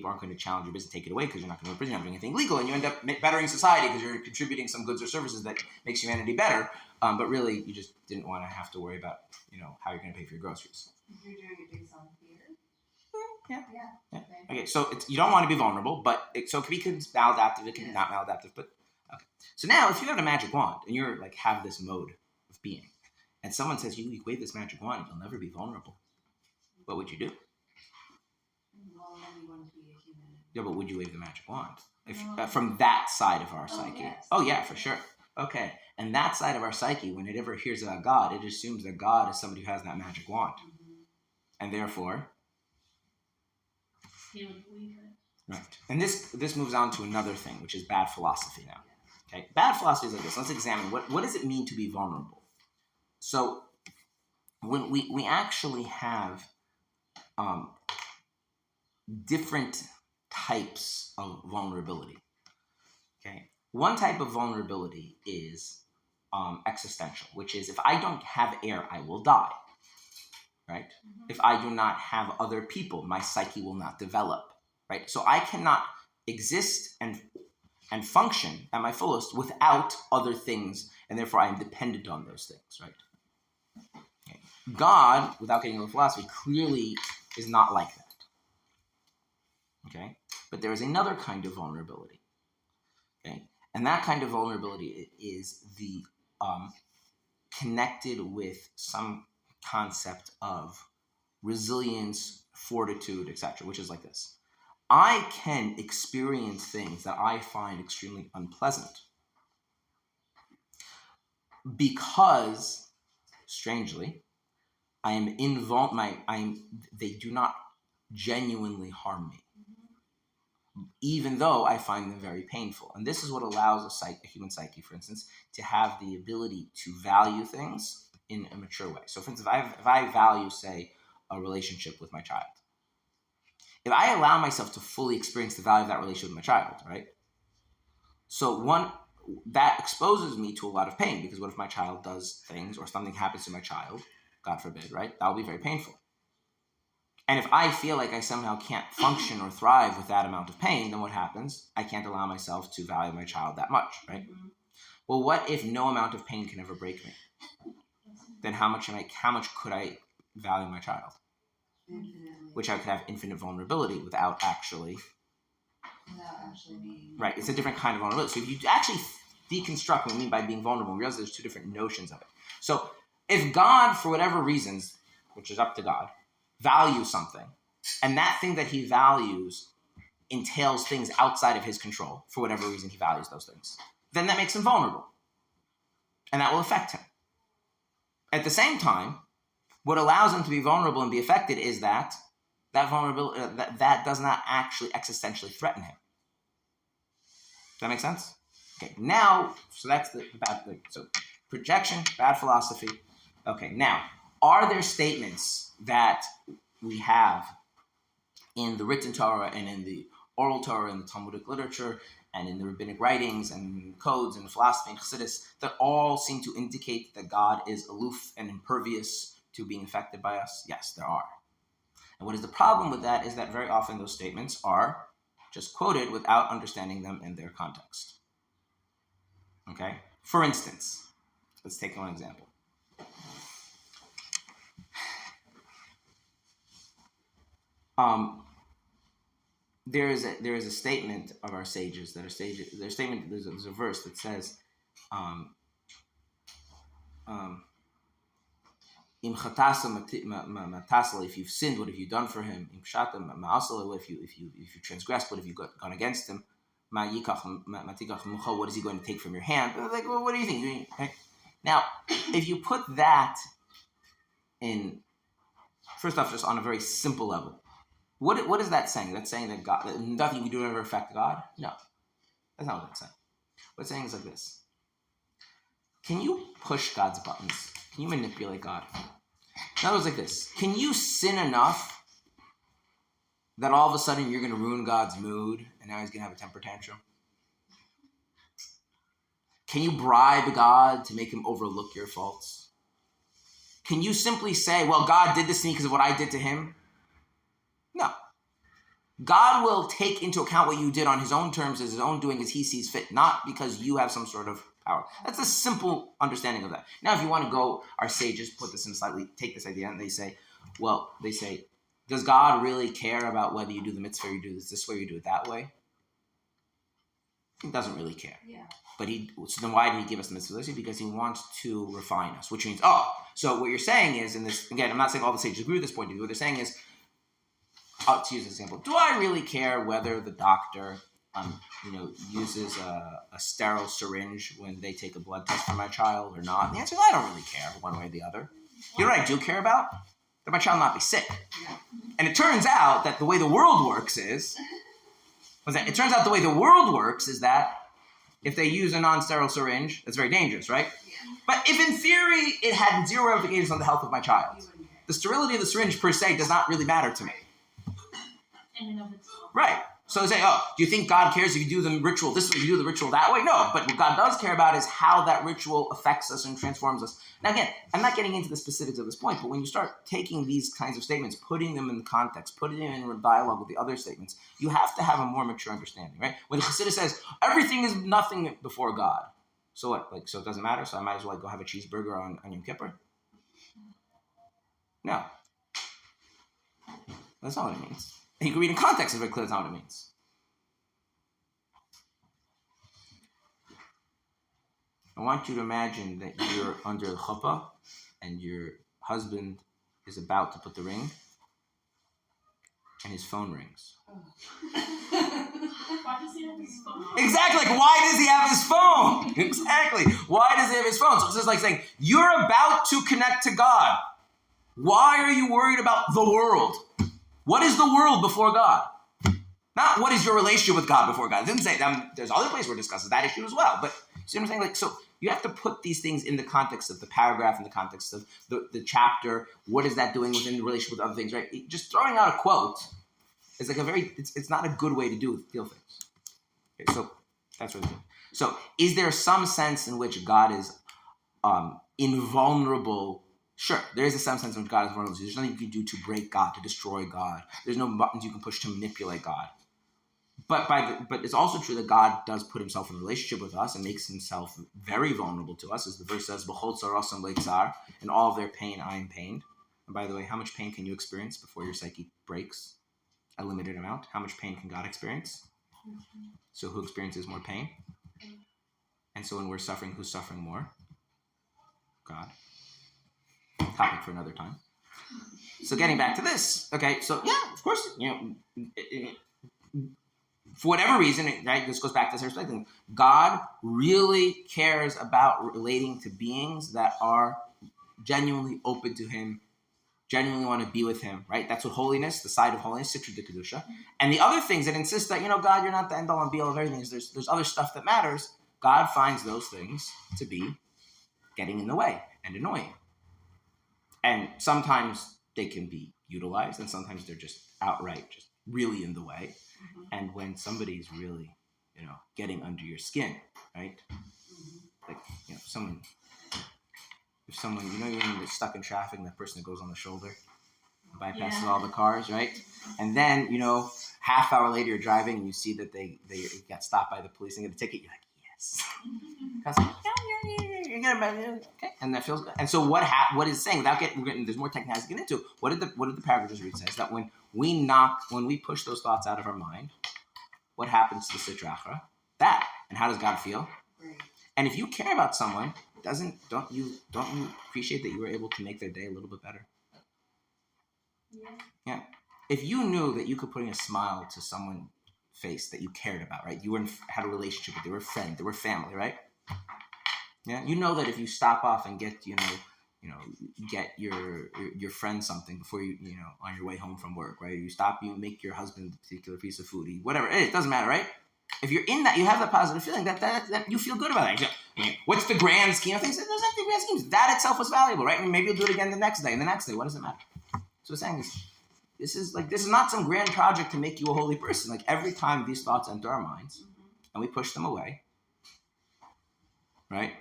aren't going to challenge your business, take it away because you're not going to go to prison, you're not doing anything illegal, and you end up bettering society because you're contributing some goods or services that makes humanity better. But really, you just didn't want to have to worry about how you're going to pay for your groceries. You're doing it based on fear. Yeah. Okay. Okay, so you don't want to be vulnerable, but it can be maladaptive, it can be not maladaptive, but okay. So now, if you have a magic wand and you're have this mode of being, and someone says you wave this magic wand and you'll never be vulnerable, what would you do? Well, then you want to be a human. Yeah, but would you wave the magic wand? No. From that side of our Oh, psyche? yes. Oh, yeah, for sure. Okay, and that side of our psyche, when it ever hears about God, it assumes that God is somebody who has that magic wand. Mm-hmm. And therefore... He would believe it. Right. And this moves on to another thing, which is bad philosophy now. Okay, bad philosophy is like this. Let's examine what does it mean to be vulnerable. So when we actually have different types of vulnerability. Okay, one type of vulnerability is existential, which is if I don't have air, I will die. Right? Mm-hmm. If I do not have other people, my psyche will not develop. Right? So I cannot exist and function at my fullest without other things, and therefore I am dependent on those things. Right? Okay. God, without getting into philosophy, clearly is not like that. Okay? But there is another kind of vulnerability. Okay? And that kind of vulnerability is the connected with some concept of resilience, fortitude, etc., which is like this. I can experience things that I find extremely unpleasant because, strangely, I am they do not genuinely harm me, even though I find them very painful. And this is what allows a human psyche, for instance, to have the ability to value things in a mature way. So, for instance, if I value, say, a relationship with my child, if I allow myself to fully experience the value of that relationship with my child, right? So that exposes me to a lot of pain, because what if my child does things or something happens to my child, God forbid, right? That will be very painful. And if I feel like I somehow can't function or thrive with that amount of pain, then what happens? I can't allow myself to value my child that much, right? Mm-hmm. Well, what if no amount of pain can ever break me? Then how much could I value my child, Infinitely. which I could have infinite vulnerability without actually being right. It's a different kind of vulnerability. So if you actually deconstruct what we mean by being vulnerable, we realize there's two different notions of it. So if God, for whatever reasons, which is up to God, values something, and that thing that he values entails things outside of his control, for whatever reason he values those things, then that makes him vulnerable. And that will affect him. At the same time, what allows him to be vulnerable and be affected is that vulnerability, that does not actually existentially threaten him. Does that make sense? Okay, now, so that's the bad thing. So projection, bad philosophy. Okay, now, are there statements that we have in the written Torah and in the oral Torah and the Talmudic literature and in the rabbinic writings and codes and philosophy and Chassidus that all seem to indicate that God is aloof and impervious to being affected by us? Yes, there are. And what is the problem with that is that very often those statements are just quoted without understanding them in their context. Okay? For instance, let's take one example. There is a statement of our sages that are sages. There's a verse that says, "Im chatasa matasla, if you've sinned, what have you done for him? Im pshata ma'asala, if you transgressed, what have you gone against him? Ma yikach matikach mucha, what is he going to take from your hand?" Like, well, what do you think? Okay. Now, if you put that in, first off, just on a very simple level. What is that saying? That's saying that God, that nothing we do ever affect God? No, that's not what that's saying. What it's saying is like this. Can you push God's buttons? Can you manipulate God? In other words, like this. Can you sin enough that all of a sudden you're going to ruin God's mood and now he's going to have a temper tantrum? Can you bribe God to make him overlook your faults? Can you simply say, well, God did this to me because of what I did to him? No. God will take into account what you did on his own terms, as his own doing, as he sees fit, not because you have some sort of power. That's a simple understanding of that. Now, if you want to go, our sages put this in slightly, take this idea and they say, does God really care about whether you do the mitzvah or you do this way or you do it that way? He doesn't really care. Yeah. But so then why did he give us the mitzvah? Because he wants to refine us, which means, so what you're saying is, in this, again, I'm not saying all the sages agree with this point of view. What they're saying is, to use an example, do I really care whether the doctor, uses a sterile syringe when they take a blood test for my child or not? And the answer is, I don't really care one way or the other. You know what I do care about? That my child not be sick. Yeah. And it turns out that the way the world works is that if they use a non-sterile syringe, that's very dangerous, right? Yeah. But if in theory it had zero ramifications on the health of my child, the sterility of the syringe per se does not really matter to me. In and of itself. Right. So say, do you think God cares if you do the ritual this way, you do the ritual that way? No. But what God does care about is how that ritual affects us and transforms us. Now again, I'm not getting into the specifics of this point, but when you start taking these kinds of statements, putting them in the context, putting them in dialogue with the other statements, you have to have a more mature understanding, right? When the Chassidus says, everything is nothing before God. So what? So it doesn't matter? So I might as well go have a cheeseburger on Yom Kippur? No. That's not what it means. And you can read in context, it's very clear that's not what it means. I want you to imagine that you're under the chuppah and your husband is about to put the ring and his phone rings. Why does he have his phone? Exactly, like why does he have his phone? Exactly, why does he have his phone? So it's just like saying, you're about to connect to God. Why are you worried about the world? What is the world before God? Not what is your relationship with God before God. It didn't say, there's other places where it discusses that issue as well. But see what I'm saying? Like, so you have to put these things in the context of the paragraph, in the context of the chapter. What is that doing within the relationship with other things, right? Just throwing out a quote is like it's not a good way to deal things. Okay, so that's what it's doing. So is there some sense in which God is invulnerable? Sure, there is some sense in which God is vulnerable. There's nothing you can do to break God, to destroy God. There's no buttons you can push to manipulate God. But it's also true that God does put himself in a relationship with us and makes himself very vulnerable to us. As the verse says, "B'chol tzarasam leitzar," in all of their pain I am pained. And by the way, how much pain can you experience before your psyche breaks? A limited amount. How much pain can God experience? So who experiences more pain? And so when we're suffering, who's suffering more? God. Topic for another time. So getting back to this, okay, so yeah, of course, for whatever reason, right, this goes back to this perspective. God really cares about relating to beings that are genuinely open to Him, genuinely want to be with Him, right? That's what holiness, the side of holiness, Sitra de Kedusha. And the other things that insist that, God, you're not the end all and be all of everything, there's other stuff that matters. God finds those things to be getting in the way and annoying. And sometimes they can be utilized, and sometimes they're just outright just really in the way. Mm-hmm. And when somebody's really, getting under your skin, right? Mm-hmm. Like, if someone, you're stuck in traffic, and that person that goes on the shoulder bypasses all the cars, right? And then, half hour later you're driving and you see that they got stopped by the police and get a ticket. You're like, yes. Okay, and that feels good. And so what is it saying? Without getting, there's more technicalities to get into. What did the paragraph just read? Says that when we push those thoughts out of our mind, what happens to the Sitra Achra? That. And how does God feel? Great. And if you care about someone, don't you appreciate that you were able to make their day a little bit better? Yeah. If you knew that you could put a smile to someone's face that you cared about, right? You had a relationship with, they were a friend, they were family, right? Yeah. You know that if you stop off and get, get your friend something before you, on your way home from work, right? You stop, you make your husband a particular piece of food, whatever it is, it doesn't matter, right? If you're in that, you have that positive feeling that you feel good about it. What's the grand scheme of things? There's not the grand schemes. That itself was valuable, right? And maybe you'll do it again the next day and the next day. What does it matter? So we're saying this is not some grand project to make you a holy person. Like every time these thoughts enter our minds and we push them away, right?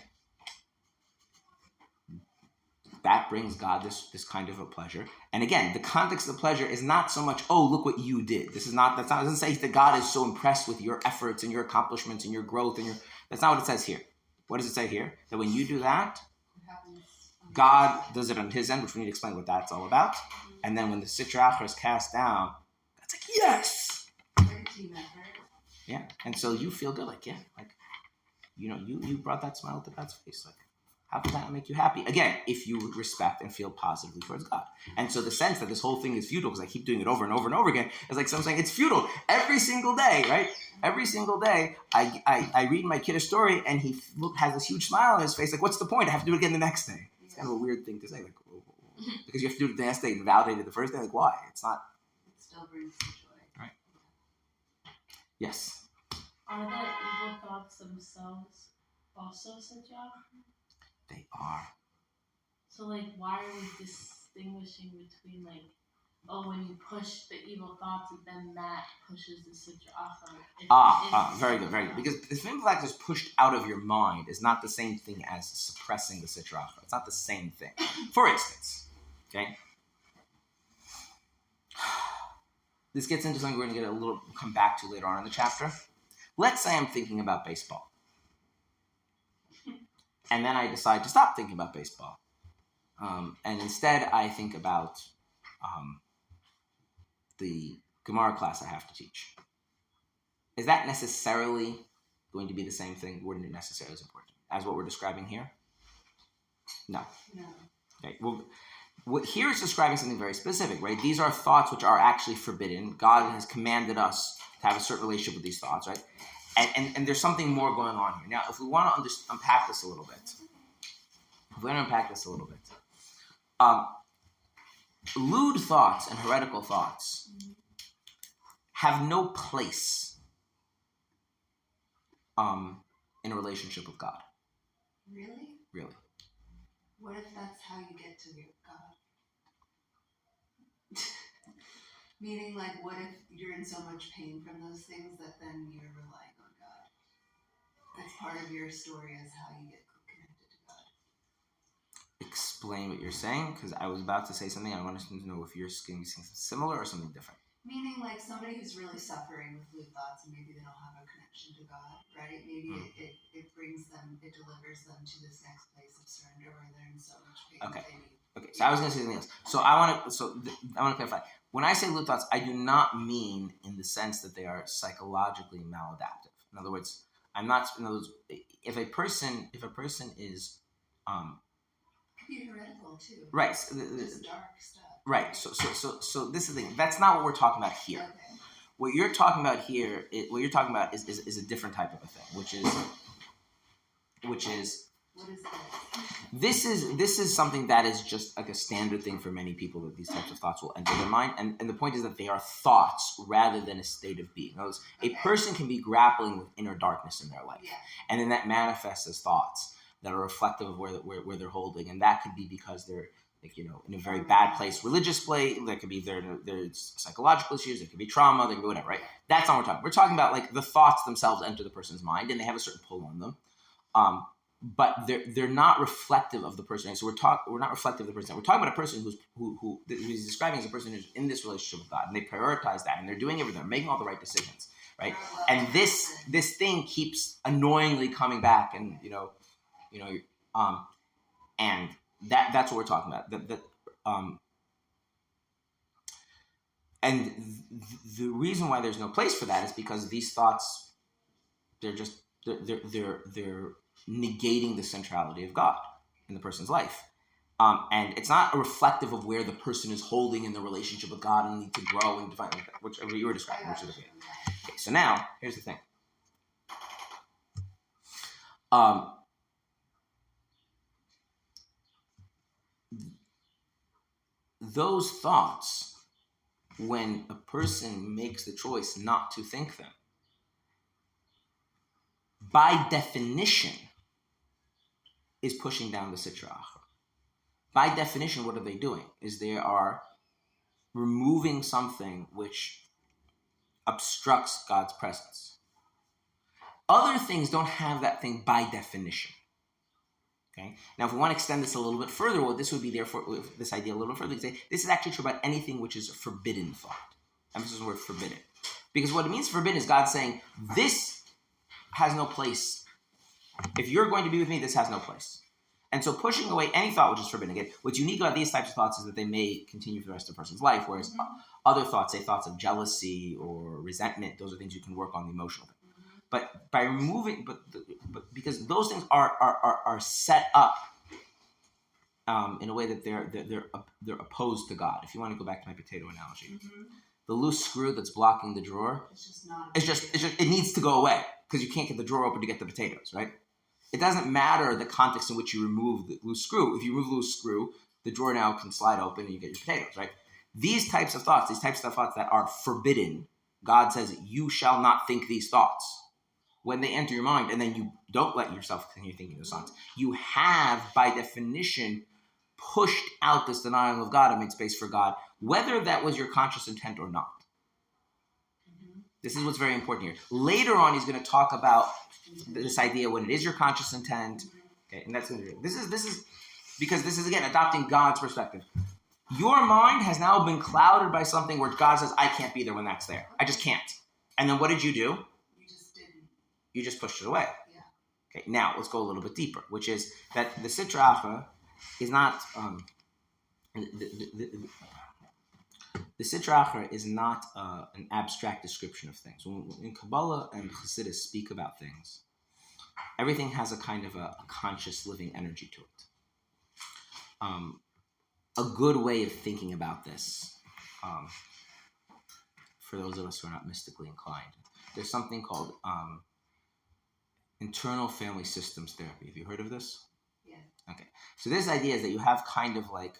That brings God this kind of a pleasure. And again, the context of the pleasure is not so much, oh, look what you did. It doesn't say that God is so impressed with your efforts and your accomplishments and your growth that's not what it says here. What does it say here? That when you do that, God does it on His end, which we need to explain what that's all about. And then when the Sitra Achra is cast down, God's like, yes! Yeah. And so you feel good, you brought that smile to God's face. How can that make you happy? Again, if you respect and feel positively towards God. And so the sense that this whole thing is futile, because I keep doing it over and over and over again, is like someone saying it's futile every single day, right? Every single day, I read my kid a story, and he has this huge smile on his face. Like, what's the point? I have to do it again the next day. It's kind of a weird thing to say, because you have to do it the next day and validate it the first day. Like, why? It's not. It still brings you joy. Right. Yes. Are the evil thoughts themselves also such a? They are. So, why are we distinguishing between, when you push the evil thoughts, and then that pushes the Sitra Achra? Very good, very good. Because the evil fact is pushed out of your mind is not the same thing as suppressing the Sitra Achra. It's not the same thing. For instance, okay? This gets into something we're going to come back to later on in the chapter. Let's say I'm thinking about baseball. And then I decide to stop thinking about baseball. And instead I think about the Gemara class I have to teach. Is that necessarily going to be the same thing? Wouldn't it necessarily as important as what we're describing here? No. Okay. Well, here is describing something very specific, right? These are thoughts which are actually forbidden. God has commanded us to have a certain relationship with these thoughts, right? And there's something more going on here. Now, if we want to unpack this a little bit, lewd thoughts and heretical thoughts have no place in a relationship with God. Really? Really. What if that's how you get to God? Meaning, what if you're in so much pain from those things that then you're relying on God? That's part of your story as how you get connected to God. Explain what you're saying, because I was about to say something. I wanted to know if you're saying something similar or something different. Meaning, somebody who's really suffering with lewd thoughts, and maybe they don't have a connection to God, right? Maybe it brings them, it delivers them to this next place of surrender where they're in so much pain that they need Okay, so I was going to say something else. So I want to clarify. When I say lit thoughts, I do not mean in the sense that they are psychologically maladaptive. In other words, I'm not. In other words, if a person is, Could be heretical too. right, Just dark stuff. right. So this is the thing. That's not what we're talking about here. Okay. What you're talking about here, is a different type of a thing, which is. What is This is something that is just like a standard thing for many people, that these types of thoughts will enter their mind. And the point is that they are thoughts rather than a state of being. In other words, a person can be grappling with inner darkness in their life. Yeah. And then that manifests as thoughts that are reflective of where they're holding. And that could be because they're in a very bad place, religious place. There could be there's psychological issues. There could be trauma. There could be whatever, right? That's not what we're talking about. We're talking about like the thoughts themselves enter the person's mind and they have a certain pull on them. But they're not reflective of the person. So we're not reflective of the person. We're talking about a person who he's describing as a person who's in this relationship with God, and they prioritize that, and they're doing everything, they're making all the right decisions, right? And this thing keeps annoyingly coming back, and and that's what we're talking about. And the reason why there's no place for that is because these thoughts, they're negating the centrality of God in the person's life. And it's not a reflective of where the person is holding in the relationship with God and need to grow and define, whichever you were describing. Okay, so now, here's the thing. Those thoughts, when a person makes the choice not to think them, by definition, is pushing down the sitra achra. By definition, what are they doing? Is they are removing something which obstructs God's presence. Other things don't have that thing by definition. Okay. Now, if we want to extend this a little bit further, well, this would be therefore this idea a little bit further. Say this is actually true about anything which is a forbidden thought. Emphasis on the word forbidden, because what it means forbidden is God saying this has no place. If you're going to be with me, this has no place. And so pushing away any thought which is forbidden. Again, what's unique about these types of thoughts is that they may continue for the rest of a person's life, whereas other thoughts, say thoughts of jealousy or resentment, those are things you can work on the emotional thing. But by removing, but because those things are set up in a way that they're opposed to God. If you want to go back to my potato analogy, the loose screw that's blocking the drawer, it needs to go away because you can't get the drawer open to get the potatoes, right? It doesn't matter the context in which you remove the loose screw. If you remove the loose screw, the drawer now can slide open and you get your potatoes, right? These types of thoughts that are forbidden, God says, you shall not think these thoughts. When they enter your mind and then you don't let yourself continue thinking those thoughts, you have, by definition, pushed out this denial of God and made space for God, whether that was your conscious intent or not. This is what's very important here. Later on, he's going to talk about this idea when it is your conscious intent. Okay, and that's going to be this is because this is again adopting God's perspective. Your mind has now been clouded by something where God says, "I can't be there when that's there. I just can't." And then what did you do? You just didn't. You just pushed it away. Yeah. Okay. Now let's go a little bit deeper, which is that the sitra achra is not the sitra achra is not an abstract description of things. When Kabbalah and Chassidus speak about things, everything has a kind of a conscious living energy to it. A good way of thinking about this, for those of us who are not mystically inclined, there's something called internal family systems therapy. Have you heard of this? Yeah. Okay. So this idea is that you have kind of like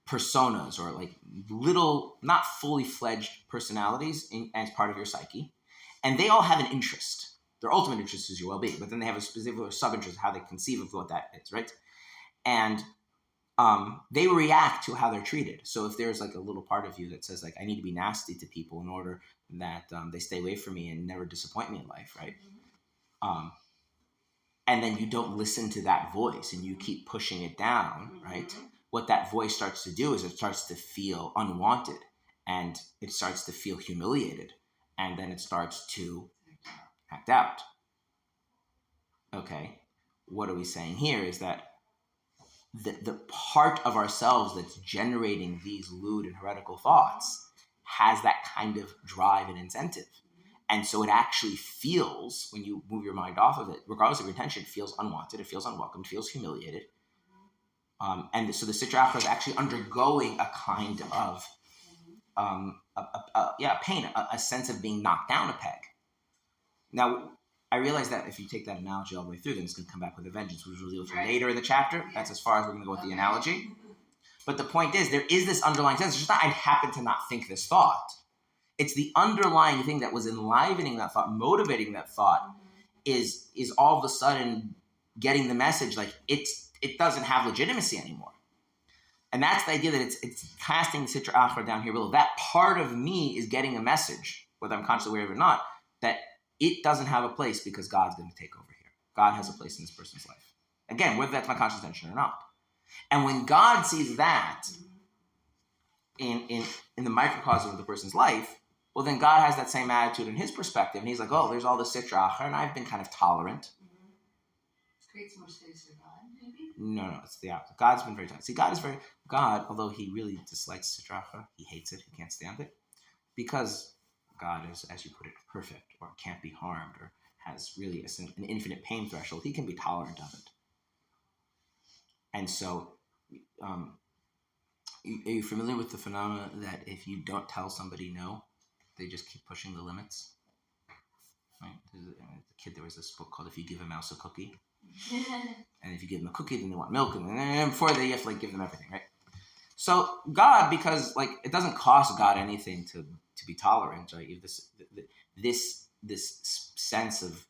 personas or like little, not fully fledged personalities as part of your psyche, and they all have an interest. Their ultimate interest is your well-being, but then they have a specific sub-interest of how they conceive of what that is, right? And they react to how they're treated. So if there's like a little part of you that says like, I need to be nasty to people in order that they stay away from me and never disappoint me in life, right? And then you don't listen to that voice and you keep pushing it down, right? What that voice starts to do is it starts to feel unwanted and it starts to feel humiliated and then it starts to act out. Okay, what are we saying here is that the part of ourselves that's generating these lewd and heretical thoughts has that kind of drive and incentive. And so it actually feels, when you move your mind off of it, regardless of your intention, it feels unwanted, it feels unwelcome, it feels humiliated. And so the Sitra Achra is actually undergoing a kind of pain, a sense of being knocked down a peg. Now, I realize that if you take that analogy all the way through, then it's going to come back with a vengeance, which we'll deal with later in the chapter. That's as far as we're going to go with the analogy. But the point is, there is this underlying sense. It's just not, I happen to not think this thought. It's the underlying thing that was enlivening that thought, motivating that thought, is all of a sudden getting the message like it doesn't have legitimacy anymore. And that's the idea that it's casting the Sitra Achra down here below. That part of me is getting a message, whether I'm consciously aware of it or not, that it doesn't have a place because God's going to take over here. God has a place in this person's life. Again, whether that's my conscious intention or not. And when God sees that in the microcosm of the person's life, well, then God has that same attitude in his perspective. And he's like, oh, there's all this Sitra Achra, and I've been kind of tolerant. It creates more space for God, maybe? No, it's the opposite. God's been very tolerant. See, God, although he really dislikes Sitra Achra, he hates it, he can't stand it, because God is, as you put it, perfect, or can't be harmed, or has really an infinite pain threshold. He can be tolerant of it. And so, are you familiar with the phenomena that if you don't tell somebody no, they just keep pushing the limits? Right? As a kid, there was this book called "If You Give a Mouse a Cookie," and if you give them a cookie, then they want milk, and then before you have to give them everything, right? So God, because it doesn't cost God anything to be tolerant, right? This sense of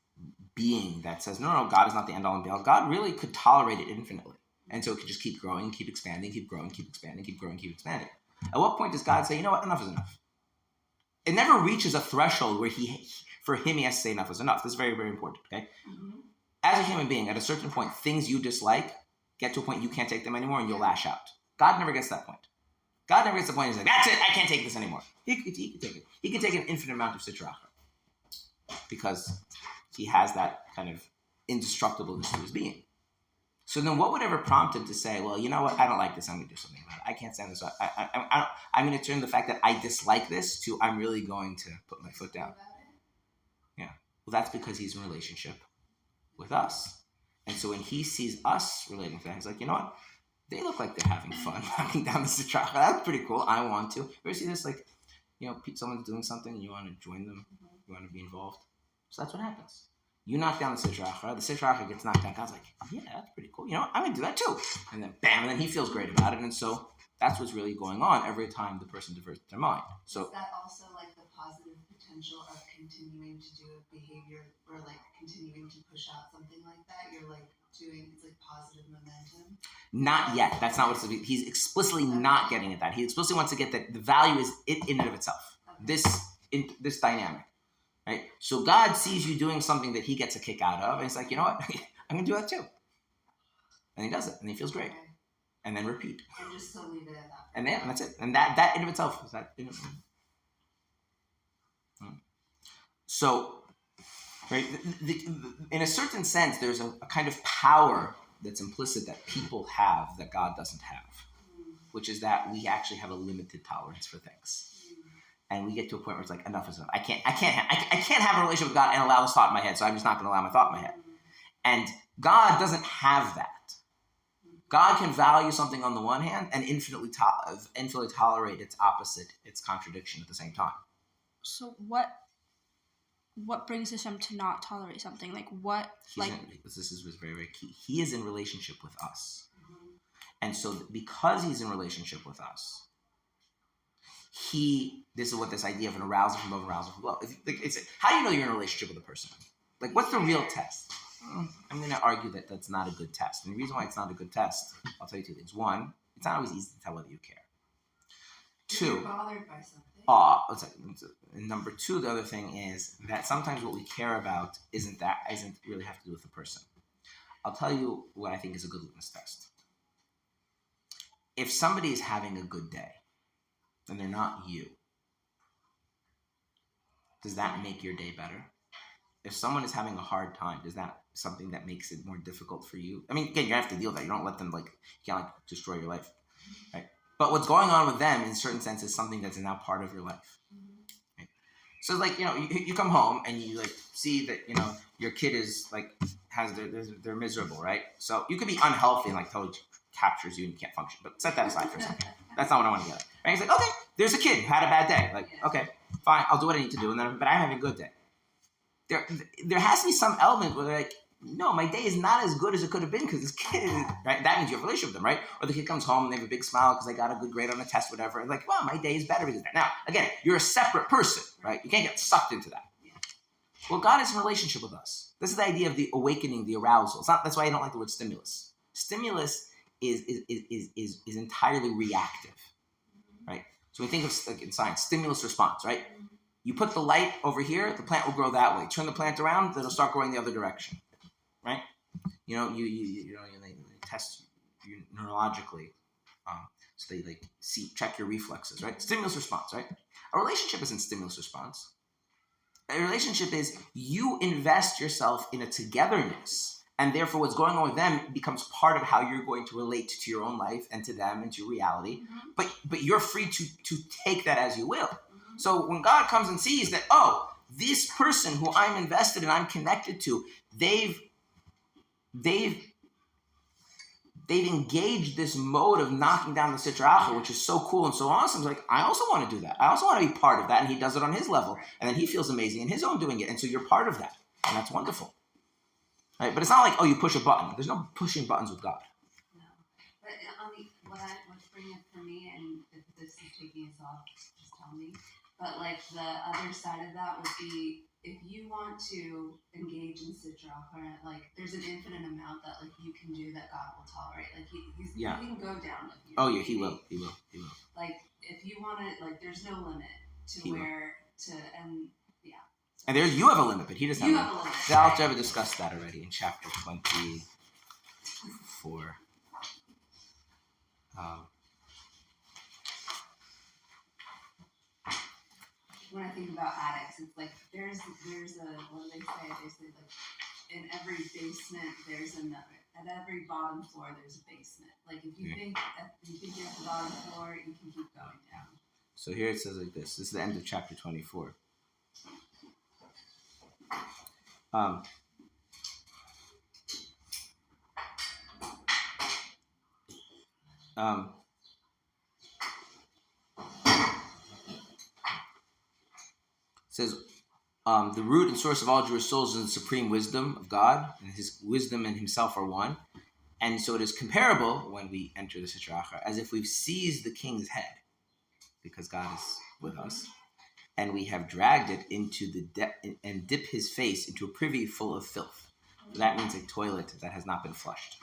being that says no, God is not the end all and be all. God really could tolerate it infinitely, and so it could just keep growing, keep expanding, keep growing, keep expanding, keep growing, keep expanding. At what point does God say, you know what, enough is enough? It never reaches a threshold where for him he has to say enough is enough. This is very, very important. Okay, as a human being, at a certain point, things you dislike get to a point you can't take them anymore, and you'll lash out. God never gets to that point. God never gets to the point he's like, that's it, I can't take this anymore. He can take it. He can take an infinite amount of Sitra Achra because he has that kind of indestructibleness to his being. So then what would ever prompt him to say, well, you know what, I don't like this, I'm going to do something about it. I can't stand this. I'm going to turn the fact that I dislike this to I'm really going to put my foot down. Yeah. Well, that's because he's in relationship with us. And so when he sees us relating to that, he's like, you know what? They look like they're having fun knocking down the Sitra Achra. That's pretty cool. I want to. You ever see this? Someone's doing something and you want to join them. You want to be involved. So that's what happens. You knock down the Sitra Achra. The Sitra Achra gets knocked down. God's like, yeah, that's pretty cool. You know what? I'm going to do that too. And then bam, and then he feels great about it. And so that's what's really going on every time the person diverts their mind. So is that also the positive potential of continuing to do a behavior or continuing to push out something like that? You're doing, it's positive momentum? Not yet. That's not what it's. He's explicitly not getting at that. He explicitly wants to get that the value is it in and of itself. Okay. This dynamic, right? So God sees you doing something that he gets a kick out of, and he's like, you know what? I'm going to do that too. And he does it, and he feels great. Okay. And then repeat. And just to leave it at that. And that's it. And that in of itself is that. So, right, in a certain sense, there's a kind of power that's implicit that people have that God doesn't have, which is that we actually have a limited tolerance for things, and we get to a point where it's like enough is enough. I can't have a relationship with God and allow this thought in my head, so I'm just not going to allow my thought in my head. And God doesn't have that. God can value something on the one hand and infinitely tolerate its opposite, its contradiction at the same time. So what brings Hashem to not tolerate something? This is very, very key. He is in relationship with us. And so because he's in relationship with us, this is what this idea of an arousal from above, arousal from below. How do you know you're in a relationship with a person? What's the real test? I'm going to argue that that's not a good test. And the reason why it's not a good test, I'll tell you two things. One, it's not always easy to tell whether you care. Two, you're bothered by something. And number two, the other thing is that sometimes what we care about isn't really have to do with the person. I'll tell you what I think is a good litmus test. If somebody is having a good day, and they're not you, does that make your day better? If someone is having a hard time, does that something that makes it more difficult for you. I mean, again, you have to deal with that. You don't let them, like, you can't, like, destroy your life, right? But what's going on with them, in a certain sense, is something that's now part of your life. Right? So, like, you come home and you, like, see that, your kid is, like, they're miserable, right? So you could be unhealthy and, like, totally captures you and you can't function. But set that aside for a second. That's not what I want to get at. Right? He's like, okay, there's a kid who had a bad day. Like, okay, fine, I'll do what I need to do, but I'm having a good day. There has to be some element where they're like, no, my day is not as good as it could have been because this kid, right? That means you have a relationship with them, right? Or the kid comes home and they have a big smile because they got a good grade on a test, whatever. And like, well, my day is better because of that. Now, again, you're a separate person, right? You can't get sucked into that. Well, God is in relationship with us. This is the idea of the awakening, the arousal. That's why I don't like the word stimulus. Stimulus is entirely reactive, right? So we think of, like, in science, stimulus response, right? You put the light over here, the plant will grow that way. Turn the plant around, it'll start growing the other direction, right? You test you neurologically, so they like check your reflexes, right? Stimulus response, right? A relationship isn't stimulus response. A relationship is you invest yourself in a togetherness, and therefore what's going on with them becomes part of how you're going to relate to your own life and to them and to reality. But you're free to take that as you will. So when God comes and sees that, oh, this person who I'm invested in, I'm connected to, they've engaged this mode of knocking down the Sitra Achra, which is so cool and so awesome. It's like, I also want to do that. I also want to be part of that. And he does it on his level. And then he feels amazing in his own doing it. And so you're part of that. And that's wonderful. Right? But it's not like, oh, you push a button. There's no pushing buttons with God. No. But what's bringing it for me, and if this is taking us off, just tell me. But like the other side of that would be, if you want to engage in Sitra Achra, like there's an infinite amount that like you can do that God will tolerate. Like he can go down with you. Oh yeah, he will. Like if you want to, like there's no limit to He where to and yeah. And you have a limit, but he doesn't You have have a limit. The Alter Rebbe discussed that already in chapter 24. When I think about addicts, it's like there's a, what do they say? They say like in every basement there's another. At every bottom floor there's a basement. Like if you think you're at the bottom floor, you can keep going down. So here it says like this. This is the end of chapter 24. Says, the root and source of all Jewish souls is the supreme wisdom of God, and his wisdom and himself are one. And so it is comparable when we enter the Sitra Achra as if we've seized the king's head, because God is with us, and we have dragged it into the and dip his face into a privy full of filth. That means a toilet that has not been flushed,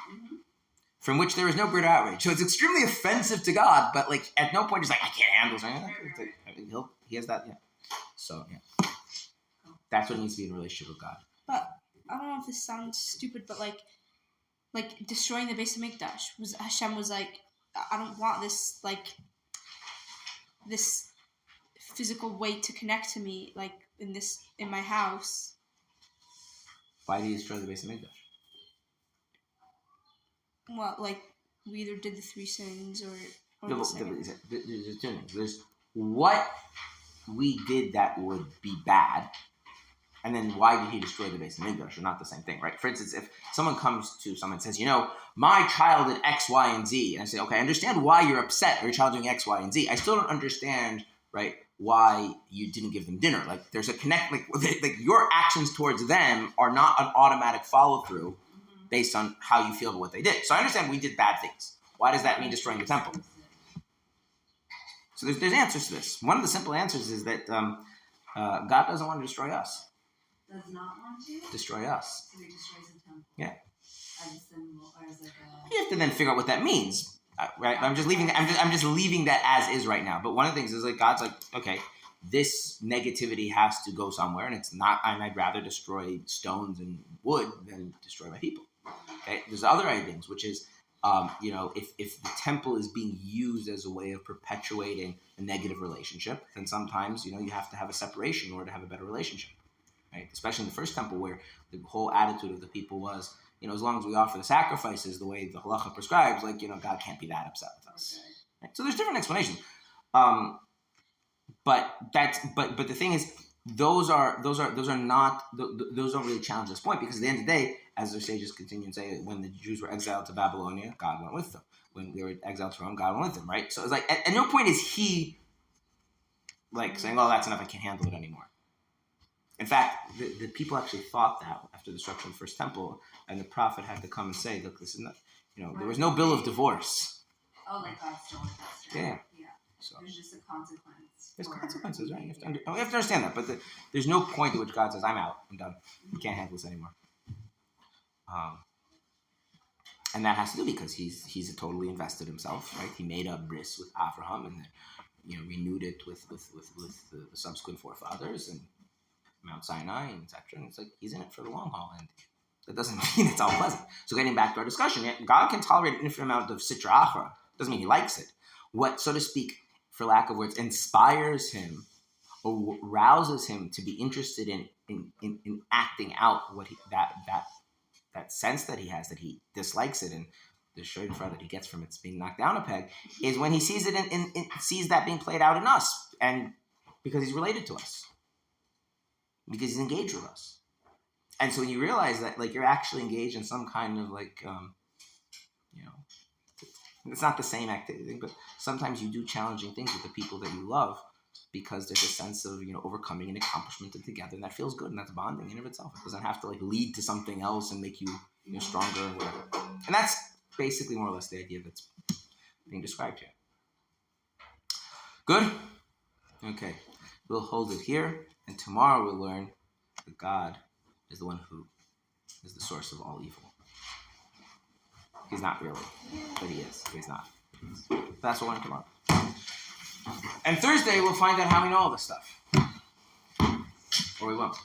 from which there is no greater outrage. So it's extremely offensive to God, but like at no point he's like, I can't handle something. He has that, yeah. So yeah, that's what it means to be in a relationship with God. But I don't know if this sounds stupid, but like destroying the base of Mikdash was Hashem was like, I don't want this this physical way to connect to me in my house. Why did he destroy the base of Mikdash? Well, like we either did the three sins or No, the but second. there's two things. There's what we did that would be bad, and then why did he destroy the base of Mikdash? Are not the same thing, right? For instance, if someone comes to someone and says, my child did X, Y, and Z, and I say, okay, I understand why you're upset your child doing X, Y, and Z. I still don't understand, right, why you didn't give them dinner. Like, there's a connect, like your actions towards them are not an automatic follow-through based on how you feel about what they did. So I understand we did bad things. Why does that mean destroying the temple? So there's answers to this. One of the simple answers is that God doesn't want to destroy us. Does not want to? Destroy us. So he destroys the temple. Yeah. As a symbol, or as like a... You have to then figure out what that means, right? I'm just leaving that as is right now. But one of the things is like God's like, okay, this negativity has to go somewhere, and it's not. And I'd rather destroy stones and wood than destroy my people. Okay. There's other items, which is, if the temple is being used as a way of perpetuating a negative relationship, then sometimes you have to have a separation in order to have a better relationship. right? Especially in the first temple, where the whole attitude of the people was, as long as we offer the sacrifices the way the halacha prescribes, God can't be that upset with us. Right? So there's different explanations. But the thing is, those don't really challenge this point, because at the end of the day, as their sages continue and say, when the Jews were exiled to Babylonia, God went with them. When they were exiled to Rome, God went with them, right? So it's like, at no point is he saying, "Oh, that's enough, I can't handle it anymore." In fact, the people actually thought that after the destruction of the first temple, and the prophet had to come and say, "Look, this is not, there was no bill of divorce." Oh, like God still with us. Yeah. So there's just a consequence. There's consequences, right? You have to understand that. But there's no point at which God says, "I'm out. I'm done. You can't handle this anymore." And that has to do because he's totally invested himself, right? He made a bris with Abraham and then, renewed it with the subsequent forefathers and Mount Sinai and etc. And it's like he's in it for the long haul, and that doesn't mean it's all pleasant. So getting back to our discussion, God can tolerate an infinite amount of sitra achra. Doesn't mean he likes it. What, so to speak, for lack of words, inspires him or rouses him to be interested in acting out what that sense that he has, that he dislikes it, and the shofar that he gets from it's being knocked down a peg, is when he sees it sees that being played out in us, and because he's related to us, because he's engaged with us. And so when you realize that, you're actually engaged in some kind of it's not the same activity, but sometimes you do challenging things with the people that you love, because there's a sense of overcoming an accomplishment together, and that feels good, and that's bonding in and of itself. It doesn't have to lead to something else and make you stronger or whatever. And that's basically more or less the idea that's being described here. Good? Okay. We'll hold it here, and tomorrow we'll learn that God is the one who is the source of all evil. He's not really, but he is. But he's not. That's what we'll learn tomorrow. And Thursday we'll find out how we know all this stuff. Or we won't.